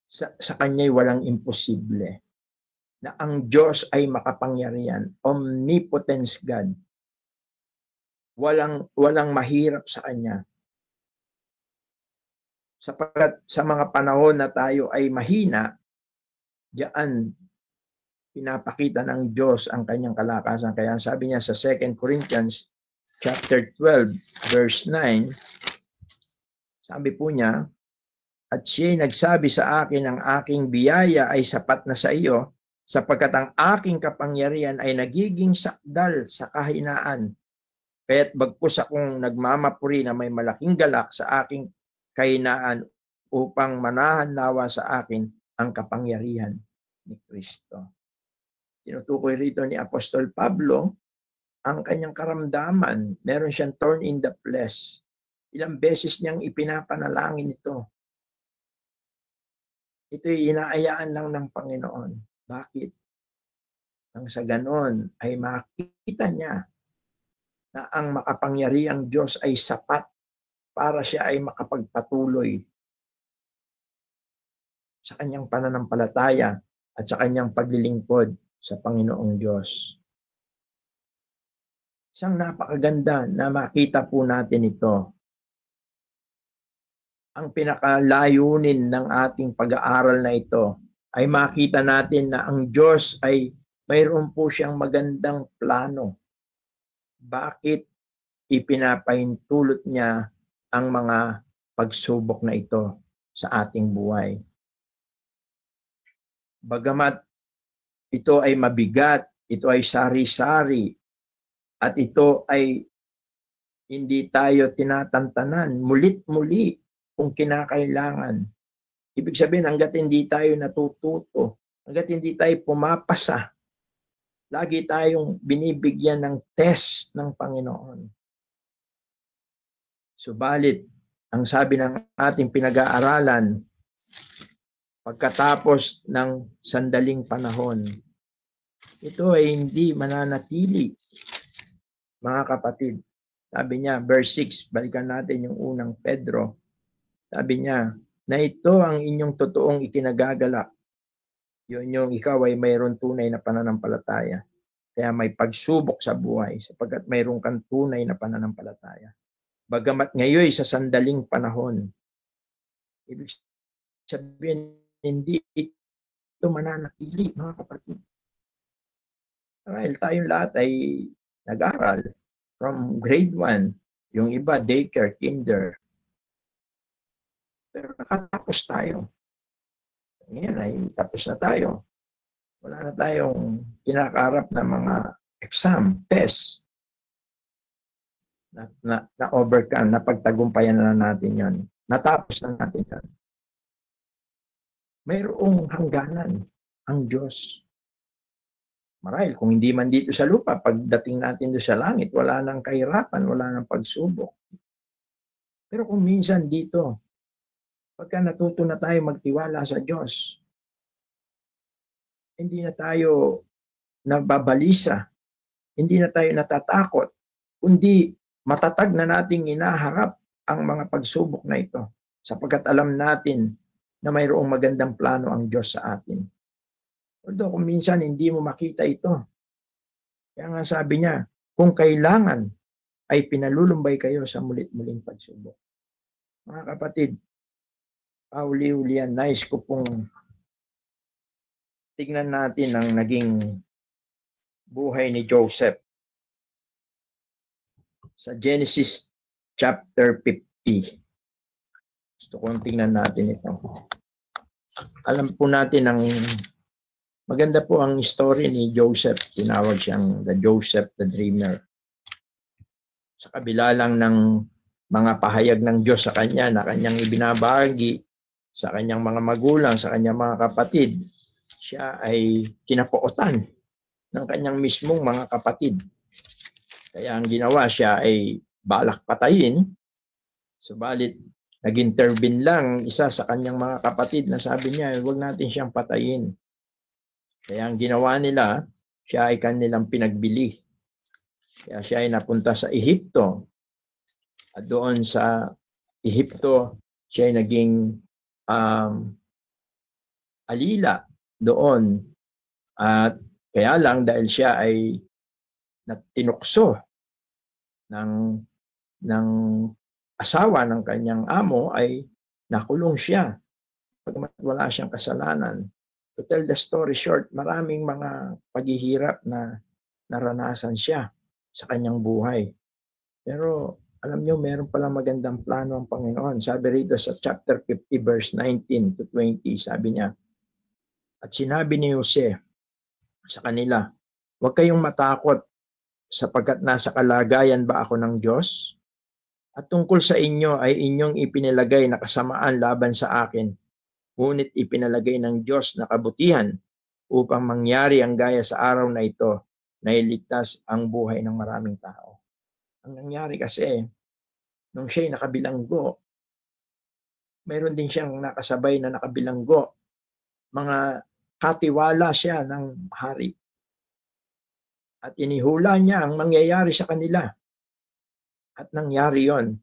Speaker 4: sa Kanya'y walang imposible. Na ang Diyos ay makapangyarihan, omnipotence God. Walang mahirap sa Kanya. Sapagkat sa mga panahon na tayo ay mahina, diyan pinapakita ng Diyos ang Kanyang kalakasan. Kaya sabi niya sa 2 Corinthians chapter 12 verse 9, sabi po niya, at siya'y nagsabi sa akin, ang aking biyaya ay sapat na sa iyo, sapagkat ang aking kapangyarihan ay nagiging sakdal sa kahinaan. Kaya't bagkus akong nagmamapuri na may malaking galak sa aking kahinaan upang manahan nawa sa akin ang kapangyarihan ni Kristo. Tinutukoy rito ni Apostol Pablo ang kanyang karamdaman. Meron siyang thorn in the flesh. Ilang beses niyang ipinapanalangin ito. Ito'y inaayaan lang ng Panginoon. Bakit? Nang sa ganon ay makita niya na ang makapangyarihang Diyos ay sapat para siya ay makapagpatuloy sa kanyang pananampalataya at sa kanyang paglilingkod sa Panginoong Diyos. Isang napakaganda na makita po natin ito. Ang pinakalayunin ng ating pag-aaral na ito ay makita natin na ang Diyos ay mayroon po siyang magandang plano. Bakit ipinapahintulot niya ang mga pagsubok na ito sa ating buhay? Bagamat ito ay mabigat, ito ay sari-sari, at ito ay hindi tayo tinatantanan, mulit-muli kung kinakailangan. Ibig sabihin, hanggat hindi tayo natututo, hanggat hindi tayo pumapasa, lagi tayong binibigyan ng test ng Panginoon. Subalit, ang sabi ng ating pinag-aaralan, pagkatapos ng sandaling panahon, ito ay hindi mananatili, mga kapatid. Sabi niya, verse 6, balikan natin yung unang Pedro. Sabi niya, na ito ang inyong totoong ikinagagalak. Yun yung ikaw ay mayroon tunay na pananampalataya. Kaya may pagsubok sa buhay sapagkat mayroon kang tunay na pananampalataya. Bagamat ngayon sa sandaling panahon, ibig sabihin, hindi ito mananatili, mga kapatid. Dahil tayong lahat ay nag-aral from grade 1, yung iba daycare, kinder. Pero nakatapos tayo. Ngayon ay tapos na tayo. Wala na tayong kinakaharap na mga exam, test. Na-overcome, napagtagumpayan na natin yon. Natapos na natin yon. Mayroong hangganan ang Diyos. Marahil, kung hindi man dito sa lupa, pagdating natin doon sa langit, wala nang kahirapan, wala nang pagsubok. Pero kung minsan dito, pagka natuto na tayo magtiwala sa Diyos, hindi na tayo nababalisa, hindi na tayo natatakot, kundi matatag na nating inaharap ang mga pagsubok na ito, sapagkat alam natin na mayroong magandang plano ang Diyos sa atin. Although kung minsan hindi mo makita ito. Kaya nga sabi niya, kung kailangan ay pinalulumbay kayo sa mulit-muling pagsubok. Mga kapatid, pauli-ulian, nais ko pong tignan natin ang naging buhay ni Joseph. Sa Genesis chapter 50. Gusto kong tingnan natin ito. Alam po natin ang maganda po ang story ni Joseph. Tinawag siyang the Joseph the Dreamer. Sa kabila lang ng mga pahayag ng Diyos sa kanya na kanyang ibinabahagi sa kanyang mga magulang, sa kanyang mga kapatid, siya ay kinapuotan ng kanyang mismong mga kapatid. Kaya ang ginawa, siya ay balak patayin Subalit, nag-intervene lang isa sa kanyang mga kapatid na sabi niya, huwag natin siyang patayin. Kaya ang ginawa nila, siya ay kanilang pinagbili. Kaya siya ay napunta sa Ehipto. At doon sa Ehipto, siya ay naging alila doon. At kaya lang dahil siya ay tinukso ng asawa ng kanyang amo, ay nakulong siya. Pagkat wala siyang kasalanan. To tell the story short, maraming mga paghihirap na naranasan siya sa kanyang buhay. Pero alam niyo, meron palang magandang plano ang Panginoon. Sabi rito sa chapter 50 verse 19 to 20, sabi niya, at sinabi ni Jose sa kanila, huwag kayong matakot sapagkat nasa kalagayan ba ako ng Diyos? At tungkol sa inyo ay inyong ipinalagay na kasamaan laban sa akin, ngunit ipinalagay ng Diyos na kabutihan upang mangyari ang gaya sa araw na ito na iligtas ang buhay ng maraming tao. Ang nangyari kasi, nung siya'y nakabilanggo, mayroon din siyang nakasabay na nakabilanggo. Mga katiwala siya ng hari. At inihula niya ang mangyayari sa kanila. At nangyari yon.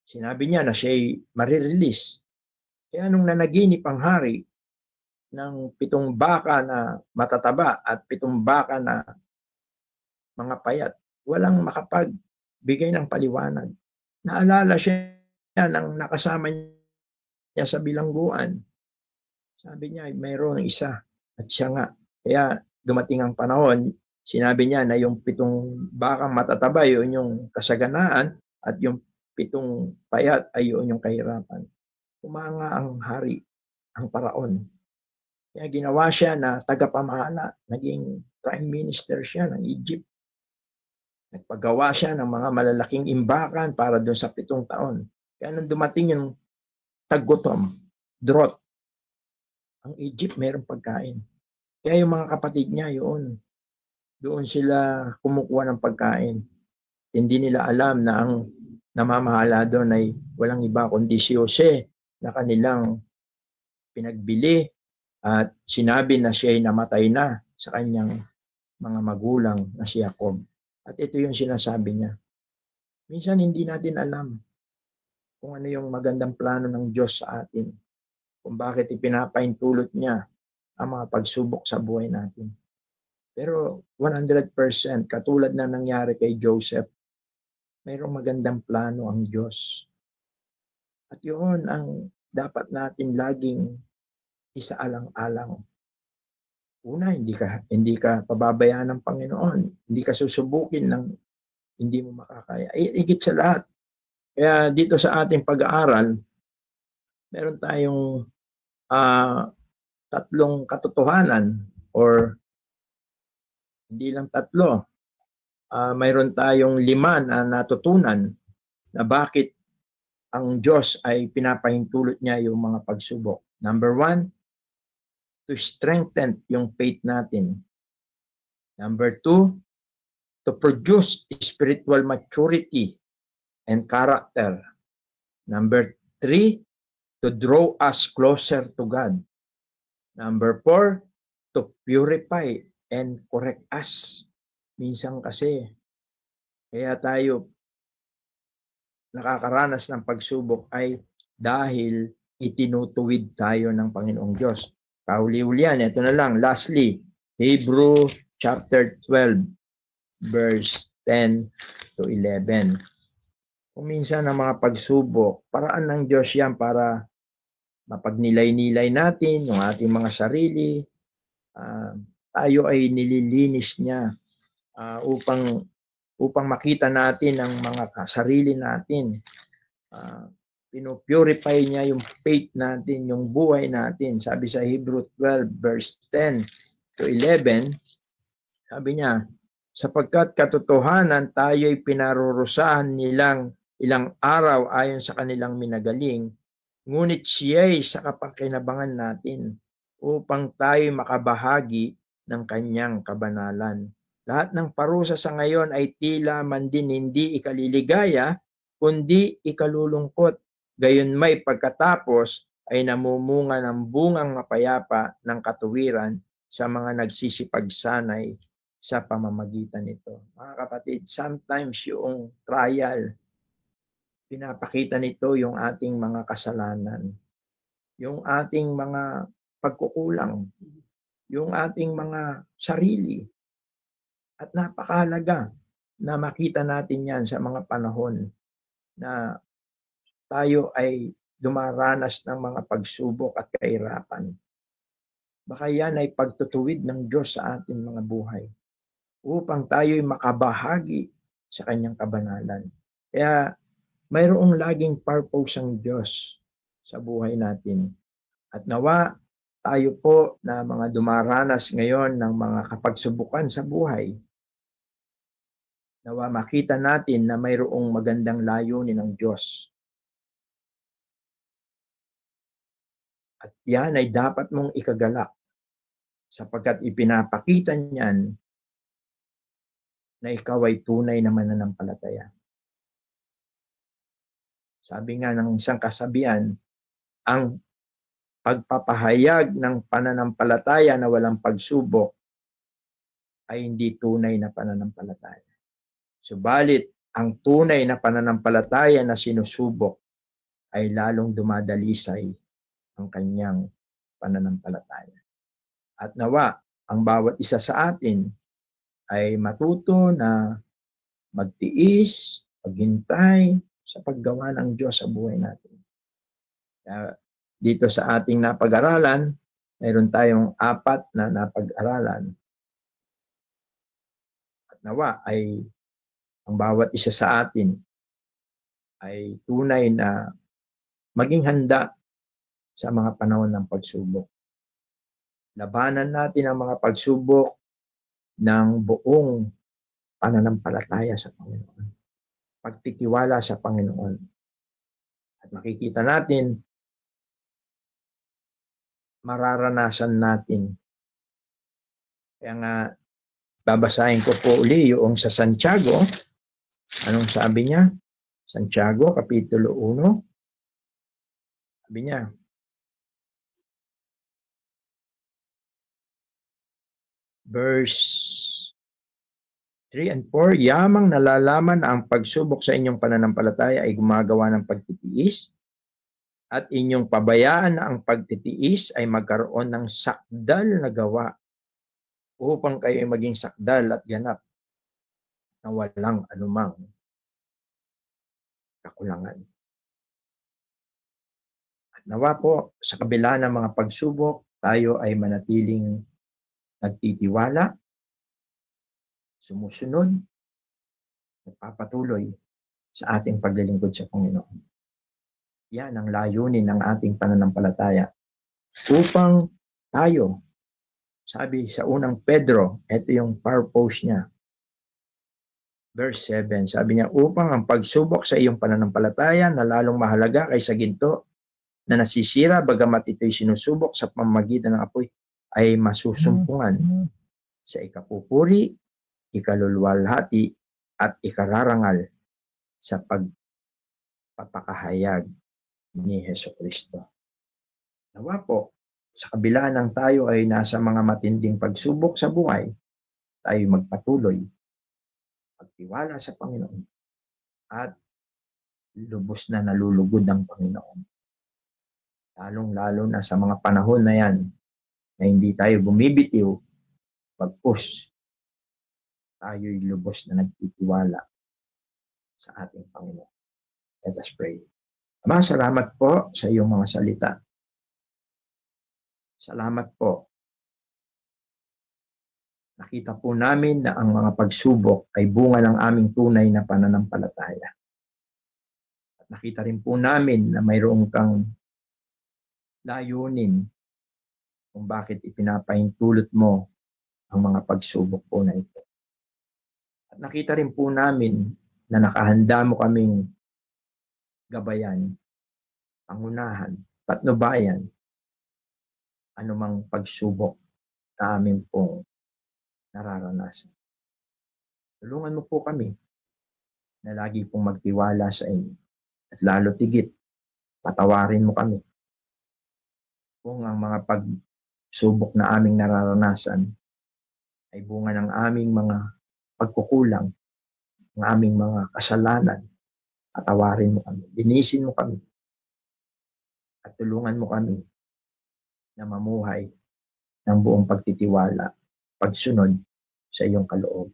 Speaker 4: Sinabi niya na siya'y marirelease. Kaya nung nanaginip ang hari ng 7 baka na matataba at 7 baka na mga payat, walang makapagbigay ng paliwanag. Naalala siya ng nakasama niya sa bilangguan. Sabi niya, mayroong isa at siya nga. Kaya dumating ang panahon, sinabi niya na yung 7 bakang matataba, yun yung kasaganaan, at yung 7 payat ay yun yung kahirapan. Umanga ang hari, ang paraon. Kaya ginawa siya na tagapamahala, naging prime minister siya ng Egypt. Nagpagawa siya ng mga malalaking imbakan para doon sa 7 taon. Kaya nung dumating yung taggutom, drought, ang Egypt mayroong pagkain. Kaya yung mga kapatid niya, doon sila kumukuha ng pagkain. Hindi nila alam na ang namamahala doon ay walang iba kundi si Jose na kanilang pinagbili at sinabi na siya ay namatay na sa kanyang mga magulang na si Jacob. At ito yung sinasabi niya. Minsan hindi natin alam kung ano yung magandang plano ng Diyos sa atin. Kung bakit ipinapaintulot niya ang mga pagsubok sa buhay natin. Pero 100% katulad na nangyari kay Joseph, mayroong magandang plano ang Diyos. At yun ang dapat natin laging isaalang-alang. Una, hindi ka pababayaan ng Panginoon. Hindi ka susubukin ng hindi mo makakaya. Higit sa lahat. Kaya dito sa ating pag-aaral, meron tayong 3 katotohanan or hindi lang 3. Mayroon tayong 5 na natutunan na bakit ang Diyos ay pinapahintulot niya yung mga pagsubok. Number 1, to strengthen yung faith natin. Number 2, to produce spiritual maturity and character. Number 3, to draw us closer to God. Number 4, to purify and correct us. Minsan kasi, kaya tayo nakakaranas ng pagsubok ay dahil itinutuwid tayo ng Panginoong Diyos. Kahuli-hulian, ito na lang, lastly, Hebrew chapter 12, verse 10 to 11. Kung minsan ang mga pagsubok, paraan ng Diyos yan para mapagnilay-nilay natin yung ating mga sarili. Tayo ay nililinis niya upang makita natin ang mga sarili natin. Pinupurify niya yung faith natin, yung buhay natin. Sabi sa Hebrew 12 verse 10 to 11, sabi niya, sapagkat katotohanan tayo'y pinarurusahan nilang ilang araw ayon sa kanilang minagaling, ngunit siya'y sa kapakinabangan natin upang tayo'y makabahagi ng kanyang kabanalan. Lahat ng parusa sa ngayon ay tila man din hindi ikaliligaya, kundi ikalulungkot. Gayon may pagkatapos ay namumunga ng bungang mapayapa ng katuwiran sa mga nagsisipagsanay sa pamamagitan nito. Mga kapatid, sometimes yung trial, pinapakita nito yung ating mga kasalanan, yung ating mga pagkukulang, yung ating mga sarili. At napakahalaga na makita natin yan sa mga panahon na tayo ay dumaranas ng mga pagsubok at kahirapan. Baka yan ay pagtutuwid ng Diyos sa ating mga buhay upang tayo'y makabahagi sa kanyang kabanalan. Kaya mayroong laging purpose ang Diyos sa buhay natin. At nawa tayo po na mga dumaranas ngayon ng mga kapagsubukan sa buhay, nawa makita natin na mayroong magandang layunin ng Diyos. At yan ay dapat mong ikagalak sapagkat ipinapakita niyan na ikaw ay tunay na mananampalataya. Sabi nga ng isang kasabihan, ang pagpapahayag ng pananampalataya na walang pagsubok ay hindi tunay na pananampalataya. Subalit, ang tunay na pananampalataya na sinusubok ay lalong dumadalisay ang kanyang pananampalataya. At nawa, ang bawat isa sa atin ay matuto na magtiis, maghintay sa paggawa ng Diyos sa buhay natin. Kaya dito sa ating napag-aralan, mayroon tayong 4 na napag-aralan. At nawa ay ang bawat isa sa atin ay tunay na maging handa sa mga panahon ng pagsubok. Labanan natin ang mga pagsubok ng buong pananampalataya sa Panginoon. Pagtitiwala sa Panginoon. At makikita natin, mararanasan natin. Kaya nga, babasahin ko po uli yung sa Santiago. Anong sabi niya? Santiago, Kapitulo 1. Sabi niya, verse 3 and 4, yamang nalalaman na ang pagsubok sa inyong pananampalataya ay gumagawa ng pagtitiis at inyong pabayaan na ang pagtitiis ay magkaroon ng sakdal na gawa upang kayo ay maging sakdal at ganap na walang anumang kakulangan. At nawa po, sa kabila ng mga pagsubok, tayo ay manatiling nagtitiwala, sumusunod, nagpapatuloy sa ating paglilingkod sa Panginoon. Yan ang layunin ng ating pananampalataya. Upang tayo, sabi sa unang Pedro, ito yung purpose niya. Verse 7, sabi niya, upang ang pagsubok sa iyong pananampalataya na lalong mahalaga kaysa ginto na nasisira bagamat ito'y sinusubok sa pamamagitan ng apoy ay masusumpungan sa ikapupuri, ikaluluwalhati at ikararangal sa pagpapakahayag ni Hesukristo. Nawa po, sa kabila ng tayo ay nasa mga matinding pagsubok sa buhay, tayo magpatuloy, magtiwala sa Panginoon, at lubos na nalulugod ang Panginoon. Lalong-lalo na sa mga panahon na yan, na hindi tayo bumibitiw, pagpus, tayo'y lubos na nagtitiwala sa ating Panginoon. Let us pray. Ama, salamat po sa iyong mga salita. Salamat po. Nakita po namin na ang mga pagsubok ay bunga ng aming tunay na pananampalataya. At nakita rin po namin na mayroong kang layunin kung bakit ipinapahintulot mo ang mga pagsubok po na ito. At nakita rin po namin na nakahanda mo kaming gabayan, pangunahan, patnubayan, anumang pagsubok na amin pong nararanasan. Tulungan mo po kami na lagi pong magtiwala sa inyo. At lalo tigit, patawarin mo kami kung ang mga pagsubok na aming nararanasan ay bunga ng aming mga pagkukulang, ng aming mga kasalanan. Patawarin mo kami, linisin mo kami, at tulungan mo kami na mamuhay ng buong pagtitiwala, pagsunod sa iyong kaloob.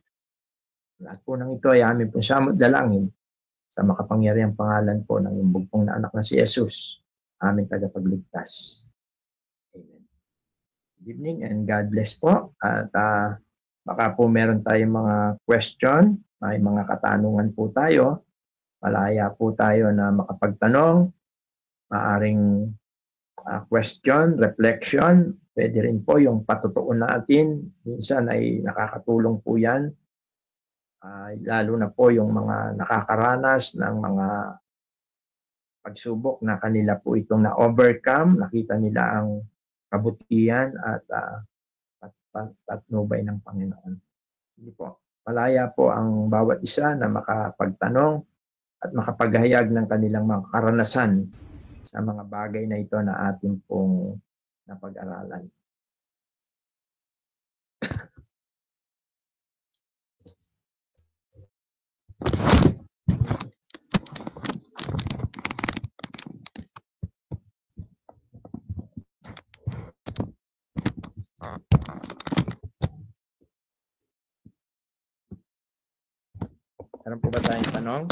Speaker 4: Lahat po ng ito ay aming pong samot dalangin sa makapangyarihang pangalan po ng iyong bugpong na anak na si Jesus, aming tagapagligtas. Amen. Good evening and God bless po. At baka po meron tayong mga question, may mga katanungan po tayo. Malaya po tayo na makapagtanong. Maaring question, reflection, pwede rin po yung patutuon natin. Minsan ay nakakatulong po yan. Lalo na po yung mga nakakaranas ng mga pagsubok na kanila po itong na-overcome. Nakita nila ang kabutihan at patnubay ng Panginoon. Hindi po. Malaya po ang bawat isa na makapagtanong at makapaghayag ng kanilang mga karanasan sa mga bagay na ito na ating pong napag-aralan. Meron po ba tayong tanong?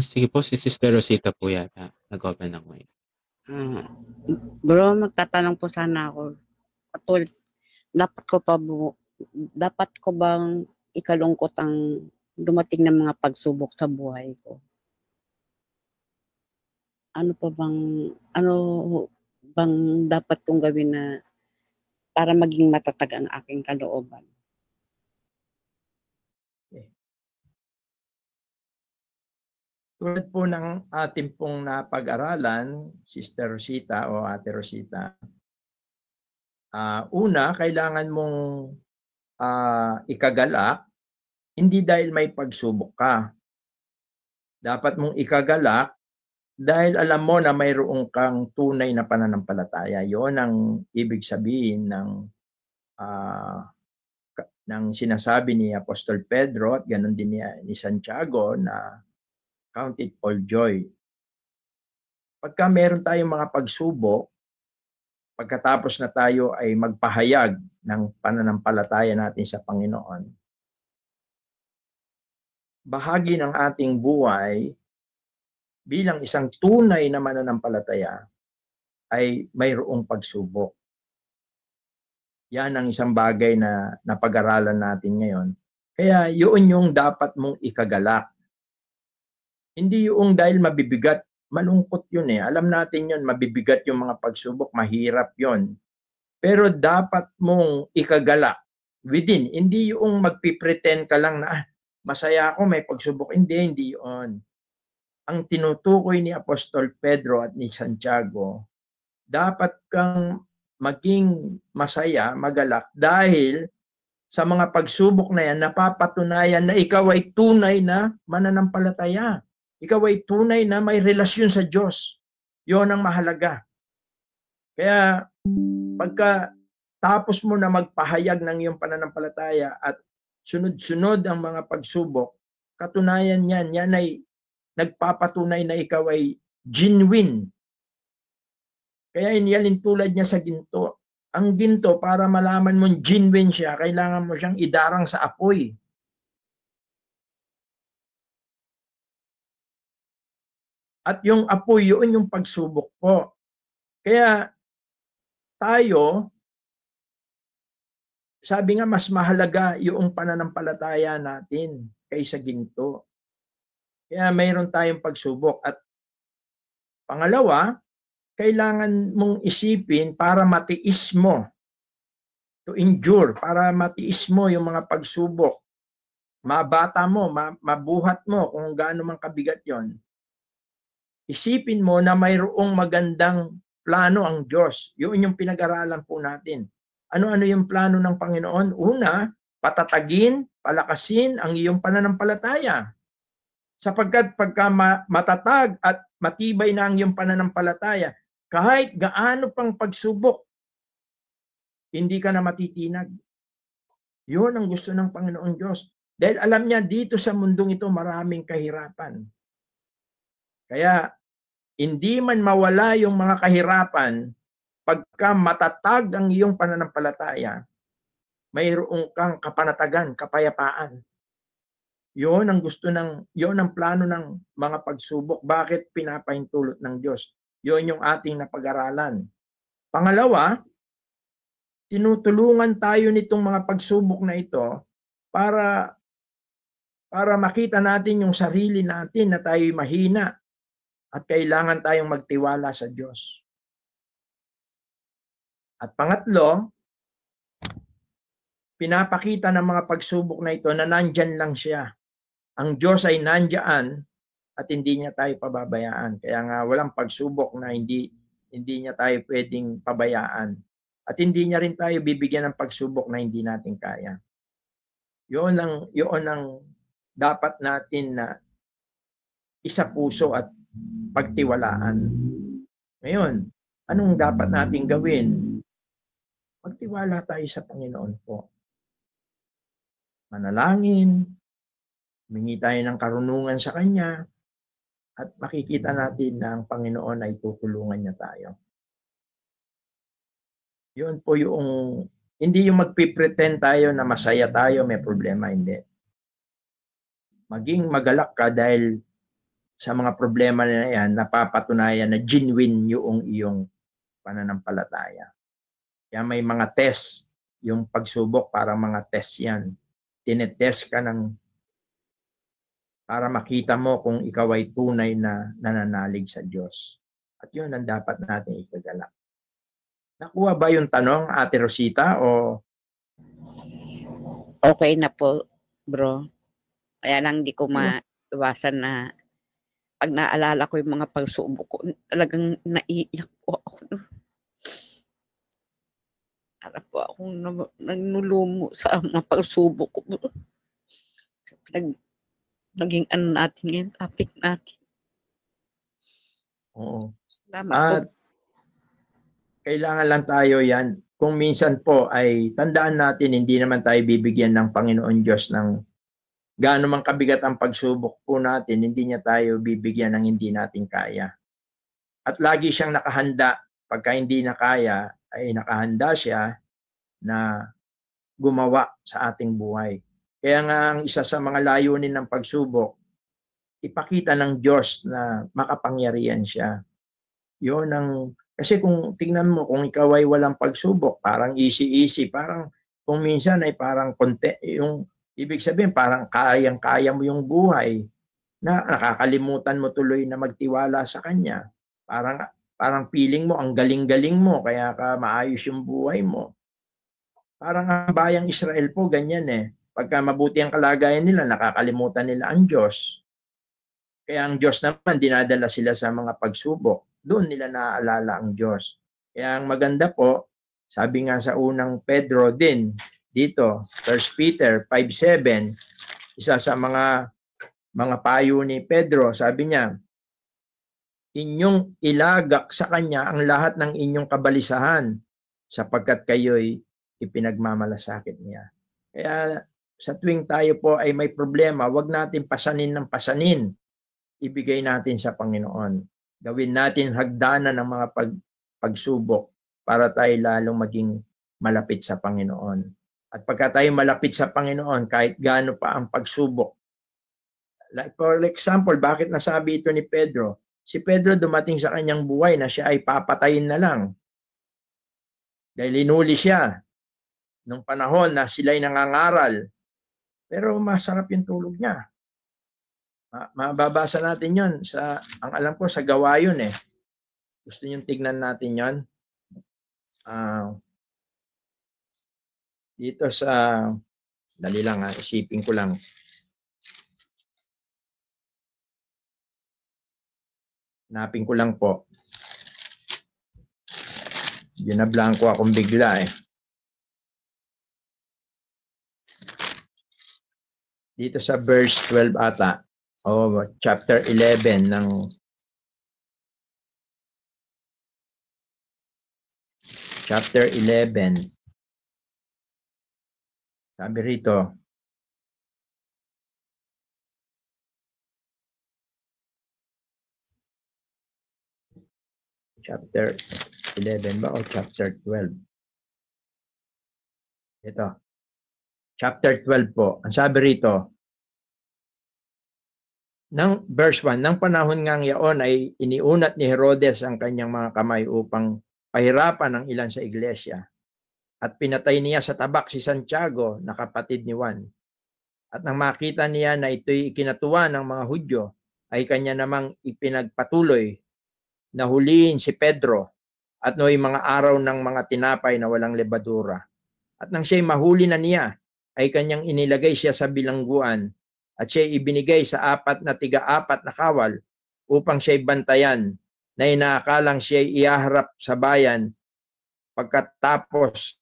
Speaker 1: Sige po, si Sister Rosita po yata. Nag-open ng mic.
Speaker 5: Bro, magtatanong po sana ako. Katulad, dapat ko bang ikalungkot ang dumating ng mga pagsubok sa buhay ko? Ano bang dapat kong gawin na para maging matatag ang aking kalooban?
Speaker 4: Tulad po ng ating pong napag-aralan, Sister Rosita o Ate Rosita, una, kailangan mong ikagalak, hindi dahil may pagsubok ka. Dapat mong ikagalak dahil alam mo na mayroong kang tunay na pananampalataya. Yon ang ibig sabihin ng sinasabi ni Apostol Pedro at ganon din ni Santiago na count it all joy. Pagka meron tayong mga pagsubok, pagkatapos na tayo ay magpahayag ng pananampalataya natin sa Panginoon, bahagi ng ating buhay bilang isang tunay na mananampalataya ay mayroong pagsubok. Yan ang isang bagay na napag-aralan natin ngayon. Kaya yun yung dapat mong ikagalak. Hindi yung dahil mabibigat, malungkot yun eh. Alam natin yun, mabibigat yung mga pagsubok, mahirap yun. Pero dapat mong ikagalak within. Hindi yung magpipretend ka lang na masaya ako, may pagsubok. Hindi yun. Ang tinutukoy ni Apostol Pedro at ni Santiago, dapat kang maging masaya, magalak, dahil sa mga pagsubok na yan, napapatunayan na ikaw ay tunay na mananampalataya. Ikaw ay tunay na may relasyon sa Diyos. Yon ang mahalaga. Kaya pagka tapos mo na magpahayag ng iyong pananampalataya at sunod-sunod ang mga pagsubok, katunayan yan ay nagpapatunay na ikaw ay genuine. Kaya inialin tulad niya sa ginto. Ang ginto, para malaman mong genuine siya, kailangan mo siyang idarang sa apoy. At yung apoy, yun yung pagsubok po. Kaya tayo, sabi nga mas mahalaga yung pananampalataya natin kaysa ginto. Kaya mayroon tayong pagsubok. At pangalawa, kailangan mong isipin para matiis mo, to endure, para matiis mo yung mga pagsubok. Mabata mo, mabuhat mo kung gaano man kabigat yon. Isipin mo na mayroong magandang plano ang Diyos. Yun yung pinag-aralan po natin. Ano-ano yung plano ng Panginoon? Una, patatagin, palakasin ang iyong pananampalataya. Sapagkat pagka matatag at matibay na ang iyong pananampalataya, kahit gaano pang pagsubok, hindi ka na matitinag. Yun ang gusto ng Panginoon Diyos. Dahil alam niya, dito sa mundong ito maraming kahirapan. Kaya, hindi man mawala yung mga kahirapan, pagka matatag ang iyong pananampalataya, mayroong kang kapanatagan, kapayapaan. Yun ang yun ang plano ng mga pagsubok. Bakit pinapahintulot ng Diyos? Yun yung ating napag-aralan. Pangalawa, tinutulungan tayo nitong mga pagsubok na ito para makita natin yung sarili natin na tayo'y mahina at kailangan tayong magtiwala sa Diyos. At pangatlo, pinapakita ng mga pagsubok na ito na nandyan lang siya. Ang Diyos ay nandyan at hindi niya tayo pababayaan. Kaya nga walang pagsubok na hindi niya tayo pwedeng pabayaan. At hindi niya rin tayo bibigyan ng pagsubok na hindi natin kaya. Yun ang dapat natin na isa puso at pagtiwalaan. Ngayon, anong dapat natin gawin? Magtiwala tayo sa Panginoon po. Manalangin, humingi tayo ng karunungan sa Kanya, at makikita natin na ang Panginoon ay tutulungan niya tayo. Yun po hindi yung magpipretend tayo na masaya tayo, may problema, hindi. Maging magalak ka dahil sa mga problema na yan, napapatunayan na genuine yung iyong pananampalataya. Kaya may mga test, yung pagsubok, parang mga test yan. Tinetest ka para makita mo kung ikaw ay tunay na nananalig sa Diyos. At yun ang dapat natin ikagalak. Nakuha ba yung tanong, Ate Rosita? O
Speaker 5: Okay na po, bro. Kaya lang di ko maiwasan na pag naalala ko yung mga pagsubok ko, talagang naiiyak po ako. Para po akong nagnulumo sa mga pagsubok ko. Naging ano natin ngayon, topic natin.
Speaker 4: oo.
Speaker 5: Salamat po.
Speaker 4: At kailangan lang tayo yan. Kung minsan po ay tandaan natin, hindi naman tayo bibigyan ng Panginoon Diyos ng gaano man kabigat ang pagsubok po natin, hindi niya tayo bibigyan ng hindi natin kaya. At lagi siyang nakahanda. Pagka hindi na kaya, ay nakahanda siya na gumawa sa ating buhay. Kaya nga ang isa sa mga layunin ng pagsubok, ipakita ng Diyos na makapangyarihan siya. Yun kasi kung tingnan mo, kung ikaw ay walang pagsubok, parang easy-easy, parang kung minsan ay parang ibig sabihin, parang kayang-kaya mo yung buhay, na nakakalimutan mo tuloy na magtiwala sa Kanya. Parang feeling mo, ang galing-galing mo, kaya ka maayos yung buhay mo. Parang ang bayang Israel po, ganyan eh. Pagka mabuti ang kalagayan nila, nakakalimutan nila ang Diyos. Kaya ang Diyos naman, dinadala sila sa mga pagsubok. Doon nila naaalala ang Diyos. Kaya ang maganda po, sabi nga sa unang Pedro din, dito, 1 Peter 5:7, isa sa mga payo ni Pedro, sabi niya, inyong ilagak sa Kanya ang lahat ng inyong kabalisahan, sapagkat kayo'y ipinagmamalasakit niya. Kaya sa tuwing tayo po ay may problema, wag natin pasanin ng pasanin. Ibigay natin sa Panginoon. Gawin natin hagdanan ng mga pagsubok para tayo lalong maging malapit sa Panginoon. At pagka tayo malapit sa Panginoon, kahit gaano pa ang pagsubok. Like for example, bakit nasabi ito ni Pedro? Si Pedro dumating sa kanyang buhay na siya ay papatayin na lang. Dahil inuli siya nung panahon na sila'y nangangaral. Pero masarap yung tulog niya. Mababasa natin yon ang alam ko sa Gawa yun eh. Gusto niyong tignan natin yon? Dito sa, dali lang isipin ko lang. Hanapin ko lang po. Binablanko akong bigla eh. Dito sa verse 12 ata, o chapter 11 ng chapter 11. Sabi rito, chapter 11 ba o chapter 12? Ito. Chapter 12 po. Ang sabi rito, ng verse 1, ng panahon ngang yaon ay iniunat ni Herodes ang kanyang mga kamay upang pahirapan ang ilan sa iglesia. At pinatay niya sa tabak si Santiago na kapatid ni Juan. At nang makita niya na ito'y ikinatuwa ng mga Hudyo, ay kanya namang ipinagpatuloy na huliin si Pedro at no'y mga araw ng mga tinapay na walang lebadura. At nang siya'y mahuli na niya, ay kanyang inilagay siya sa bilangguan at siya'y ibinigay sa apat na tiga-apat na kawal upang siya'y bantayan na inaakalang siya'y ihaharap sa bayan pagkatapos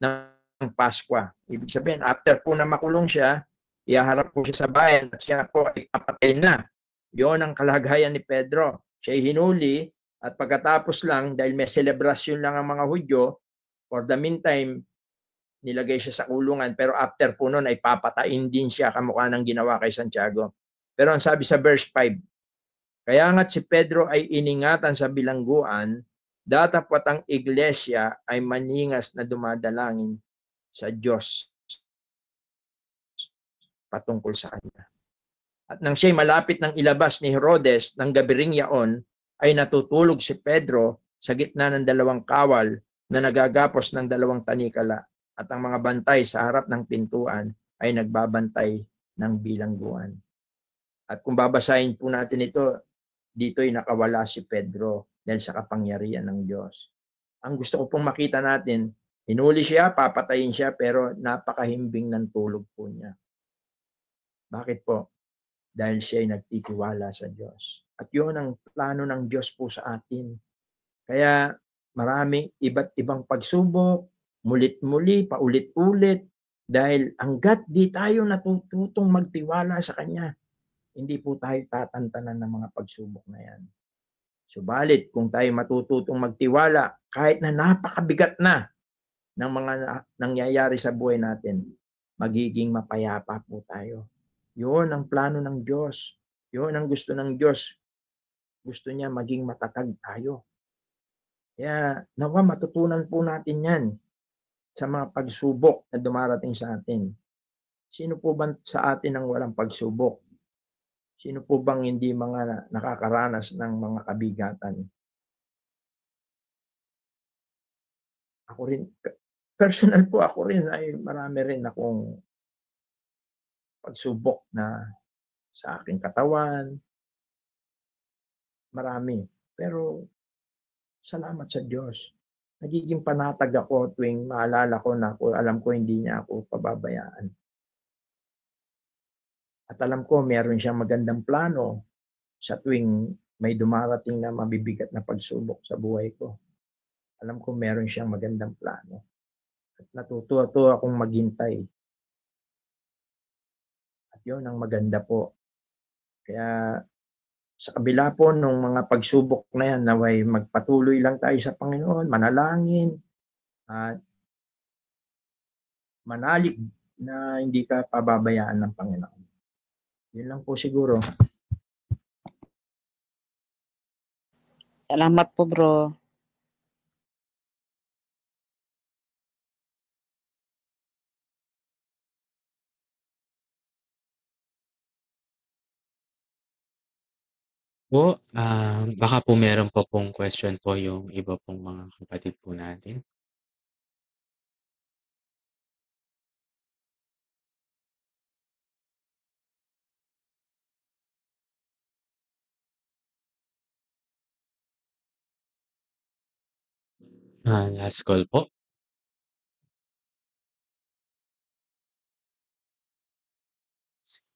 Speaker 4: ng Paskwa. Ibig sabihin, after po na makulong siya, ihaharap po siya sa bayan at siya po ay papatay na. Yun ang kalagayan ni Pedro. Siya'y hinuli at pagkatapos lang, dahil may selebrasyon lang ang mga Hudyo, for the meantime, nilagay siya sa kulungan. Pero after po nun ay papatain din siya kamukha ng ginawa kay Santiago. Pero ang sabi sa verse 5, kaya nga't si Pedro ay iningatan sa bilangguan, datapwat ang iglesia ay maningas na dumadalangin sa Diyos patungkol sa kanya. At nang siya'y malapit ng ilabas ni Herodes ng gabiring yaon, ay natutulog si Pedro sa gitna ng dalawang kawal na nagagapos ng dalawang tanikala. At ang mga bantay sa harap ng pintuan ay nagbabantay ng bilangguan. At kung babasahin po natin ito, dito'y nakawala si Pedro dahil sa kapangyarihan ng Diyos. Ang gusto ko pong makita natin, hinuli siya, papatayin siya, pero napakahimbing ng tulog po niya. Bakit po? Dahil siya ay nagtitiwala sa Diyos. At yun ang plano ng Diyos po sa atin. Kaya maraming iba't ibang pagsubok, mulit-muli, paulit-ulit, dahil hanggat di tayo natututong magtiwala sa Kanya, hindi po tayo tatantanan ng mga pagsubok na yan. Subalit, kung tayo matututong magtiwala, kahit na napakabigat na ng mga nangyayari sa buhay natin, magiging mapayapa po tayo. Yun ang plano ng Diyos. Yun ang gusto ng Diyos. Gusto niya maging matatag tayo. Kaya nawa matutunan po natin yan sa mga pagsubok na dumarating sa atin. Sino po ba sa atin ang walang pagsubok? Sino po bang hindi mga nakakaranas ng mga kabigatan? Ako rin, personal po ako rin ay marami rin akong pagsubok na sa aking katawan. Marami. Pero salamat sa Diyos. Nagiging panatag ako tuwing maalala ko na alam ko hindi niya ako pababayaan. At alam ko meron siyang magandang plano sa tuwing may dumarating na mabibigat na pagsubok sa buhay ko. Alam ko meron siyang magandang plano. At natutuwa akong maghintay. At yun ang maganda po. Kaya sa kabila po ng mga pagsubok na yan, naway magpatuloy lang tayo sa Panginoon, manalangin, at manalig na hindi ka pababayaan ng Panginoon. Yun lang po siguro.
Speaker 5: Salamat po, bro.
Speaker 1: Po, baka po meron pa pong question po yung iba pong mga kapatid po natin. Last call po.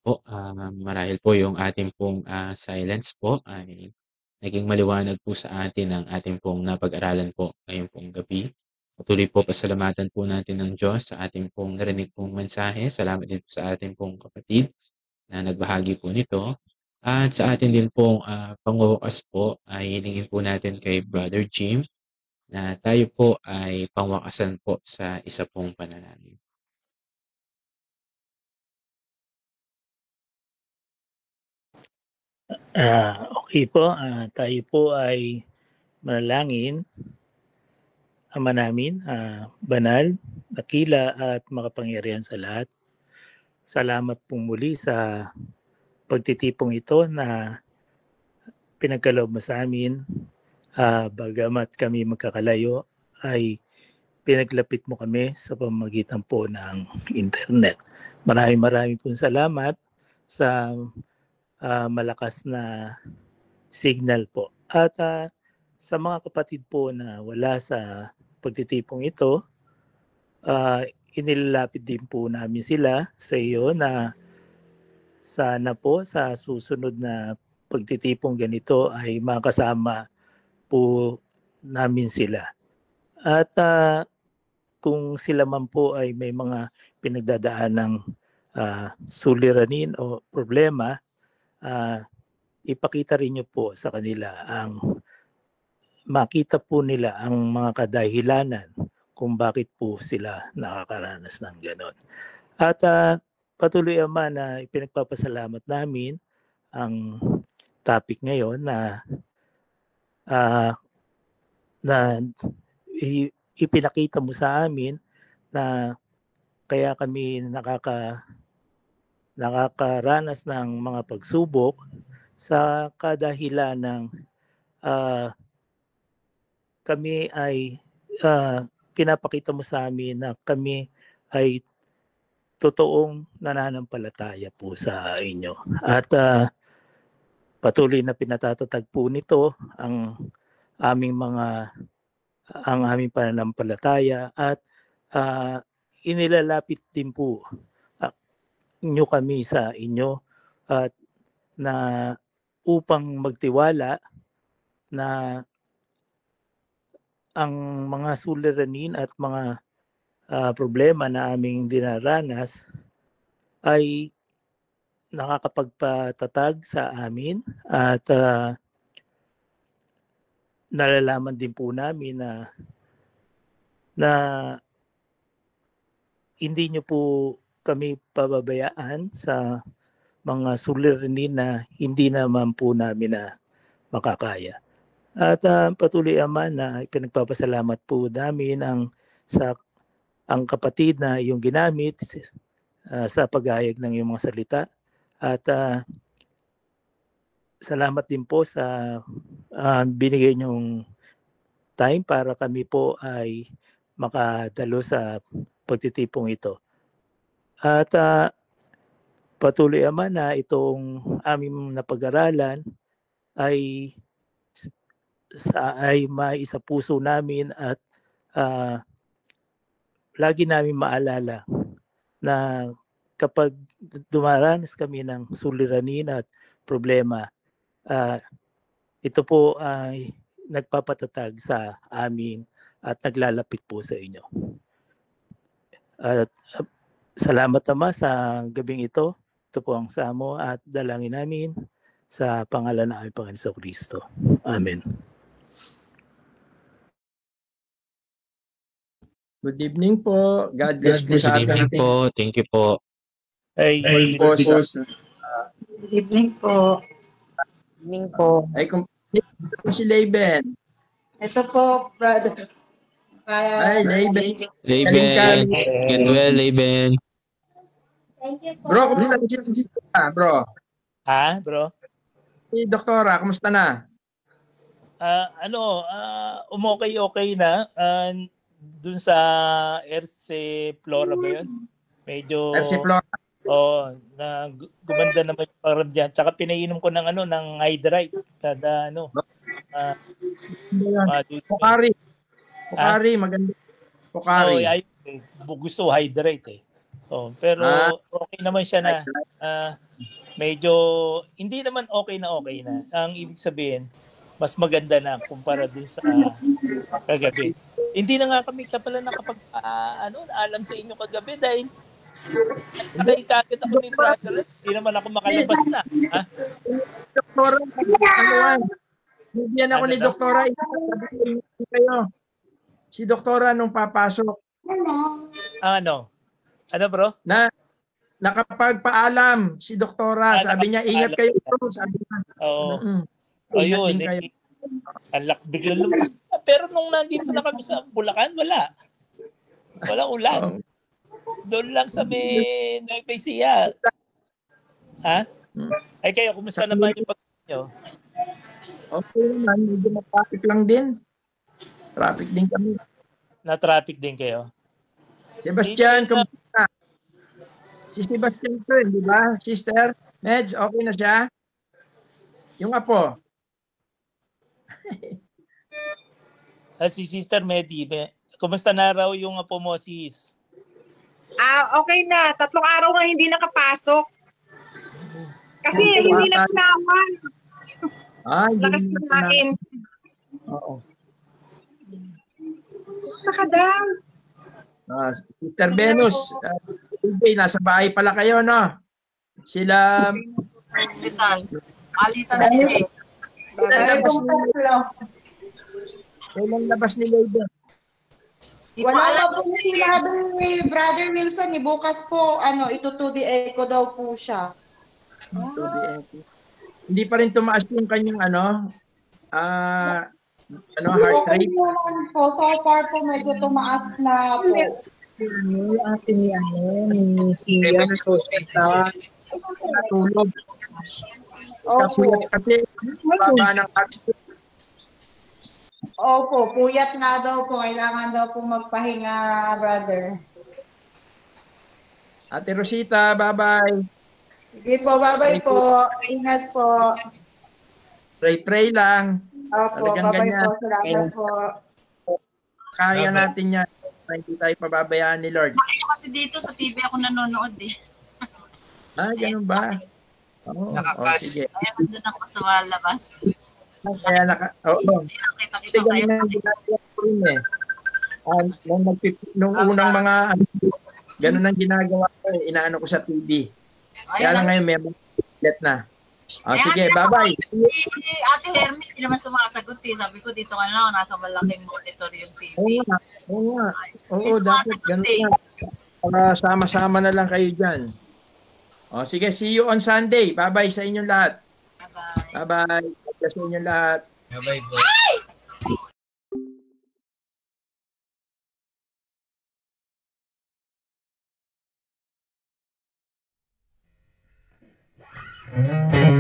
Speaker 1: Po, marahil po yung ating pong silence po ay naging maliwanag po sa atin ang ating pong napag-aralan po ngayong pong gabi. Patuloy po pasalamatan po natin ng Diyos sa ating pong narinig pong mensahe. Salamat din po sa ating pong kapatid na nagbahagi po nito. At sa atin din pong pangwawakas po ay hilingin po natin kay Brother Jim na tayo po ay pangwakasan po sa isa pong panalangin.
Speaker 6: Okay po, tayo po ay manalangin. Ama namin, banal, dakila at makapangyarihan sa lahat. Salamat pong muli sa pagtitipong ito na pinagkaloob mo sa amin. Bagamat kami magkakalayo ay pinaglapit mo kami sa pamamagitan po ng internet. Maraming pong salamat sa malakas na signal po. At sa mga kapatid po na wala sa pagtitipong ito, inilalapit din po namin sila sa iyo na sana po sa susunod na pagtitipong ganito ay makasama po namin sila. At kung sila man po ay may mga pinagdadaan ng suliranin o problema, ipakita rin niyo po sa kanila ang makita po nila ang mga kadahilanan kung bakit po sila nakakaranas ng ganon. At patuloy Ama na ipinagpapasalamat namin ang topic ngayon na ipinakita mo sa amin na kaya kami nakakaranas ng mga pagsubok sa kadahilan ng kami ay pinapakita mo sa amin na kami ay totoong nananampalataya po sa inyo. At patuloy na pinatatatag po nito ang aming pananampalataya at inilalapit din po nyo kami sa inyo at na upang magtiwala na ang mga suliranin at mga problema na aming dinaranas ay nakakapagpatatag sa amin at nalalaman din po namin na hindi nyo po kami pababayaan sa mga suliranin na hindi naman po namin na makakaya. At patuloy Ama na pinagpapasalamat po namin ang kapatid na iyong ginamit sa paghahayag ng iyong mga salita. At salamat din po sa binigay niyong time para kami po ay makadalo sa pagtitipong ito. At patuloy Ama na itong aming napag-aralan ay maisa puso namin at lagi namin maalala na kapag dumaranas kami ng suliranin at problema, ito po ay nagpapatatag sa amin at naglalapit po sa inyo. At salamat Ama sa gabing ito. Ito po ang samo at dalangin namin sa pangalan ng aming Panginoon Kristo. Amen.
Speaker 4: Good evening po. God bless po sa
Speaker 1: Good evening
Speaker 4: ating
Speaker 1: po. Thank you po.
Speaker 6: Ay,
Speaker 4: po.
Speaker 5: Good evening po. Good evening po.
Speaker 4: Ay, kung si Leben.
Speaker 7: Ito po, brother.
Speaker 4: Ay, Leben.
Speaker 1: Leben. Get well, Leben.
Speaker 7: Thank you po.
Speaker 4: Bro, kumusta si bro?
Speaker 6: Bro?
Speaker 4: Si Doktora, kumusta na?
Speaker 6: Okay na. Dun sa RC Flora ba yun? Medyo
Speaker 4: RC Flora.
Speaker 6: gumanda naman yung pakiramdam. Tsaka pinainom ko ng Hydrate kada
Speaker 4: Pocari. Pocari, maganda.
Speaker 6: Oo,
Speaker 4: Pocari.
Speaker 6: gusto hydrate eh. Pero okay naman siya na medyo hindi naman okay na. Ang ibig sabihin, mas maganda na kumpara dun sa kagabi. Hindi na nga kami pala alam sa inyo kagabi dahil nakikagad ako ni brother. Hindi naman ako makalabas na. Ha?
Speaker 4: Doktora, bigyan ako ni Doktora. Kayo. Si Doktora nung papasok.
Speaker 6: Ano bro?
Speaker 4: Nakapagpaalam si Doktora. Sabi niya, ingat kayo. Sabi niya.
Speaker 6: Oo.
Speaker 4: Ayun.
Speaker 6: Biglang lumakas. Pero nung nandito na kami sa Bulacan, wala. Walang ulan. Doon lang sa may Nueva. Ha? Ay kayo, kumusta naman yung pag-ibig nyo?
Speaker 4: Okay naman, medyo na-traffic lang din. Traffic din kami.
Speaker 6: Na-traffic din kayo?
Speaker 4: Sebastian, kumusta? Si Sebastian ko, di ba? Sister, Medj, okay na siya? Yung apo.
Speaker 6: Si Sister Medi, kumusta na raw yung apo mo, sis?
Speaker 8: Okay na. 3 araw nga hindi nakapasok. Kasi hindi na tinawan. Lakas kumain.
Speaker 4: Oo.
Speaker 8: Gusto ka daw?
Speaker 4: Sister Venus, nasa bahay pala kayo, no? Sila...
Speaker 8: Alitan sila.
Speaker 4: Kailan labas ni Lady?
Speaker 7: Wala pa po sila ni Brother Wilson. Bukas po, ito 2D Echo daw po siya.
Speaker 4: Hindi pa rin tumaas yung kanyang heart rate.
Speaker 7: So far po medyo tumaas na po.
Speaker 9: Yung ate ni Sia na hospital.
Speaker 4: Natulog. Kasi baba ng
Speaker 7: Opo, puyat nga daw po. Kailangan daw po magpahinga, brother.
Speaker 4: Ate Rosita, bye-bye.
Speaker 7: Sige po, bye-bye po. Ingat po.
Speaker 4: Pray lang.
Speaker 7: Opo,
Speaker 4: Talagang
Speaker 7: bye-bye
Speaker 4: ganyan.
Speaker 7: po. Salamat po.
Speaker 4: Kaya natin yan. Hindi tayo pababayaan ni Lord.
Speaker 8: Kasi dito sa TV ako nanonood eh.
Speaker 4: Ganun ba? Oo, sige.
Speaker 8: Kaya nandun ako sa labas.
Speaker 4: Kaya Kasi ganun ang ginagawa ko rin eh. Nung unang mga ganun ang ginagawa ko eh. Inaano ko sa TV. Kaya lang ngayon may mga na. Sige, bye-bye.
Speaker 8: Ate Hermie, hindi naman sumasagot eh. Sabi ko dito ka na, nasa malaking monitor yung TV.
Speaker 4: Oo nga. Oo, dapat ganun nga. Para sama-sama na lang kayo dyan. Sige, see you on Sunday. Bye-bye sa inyong lahat.
Speaker 8: Bye-bye.
Speaker 4: Bye-bye. Bless sa inyong lahat.
Speaker 3: Bye-bye po.
Speaker 2: Thank you.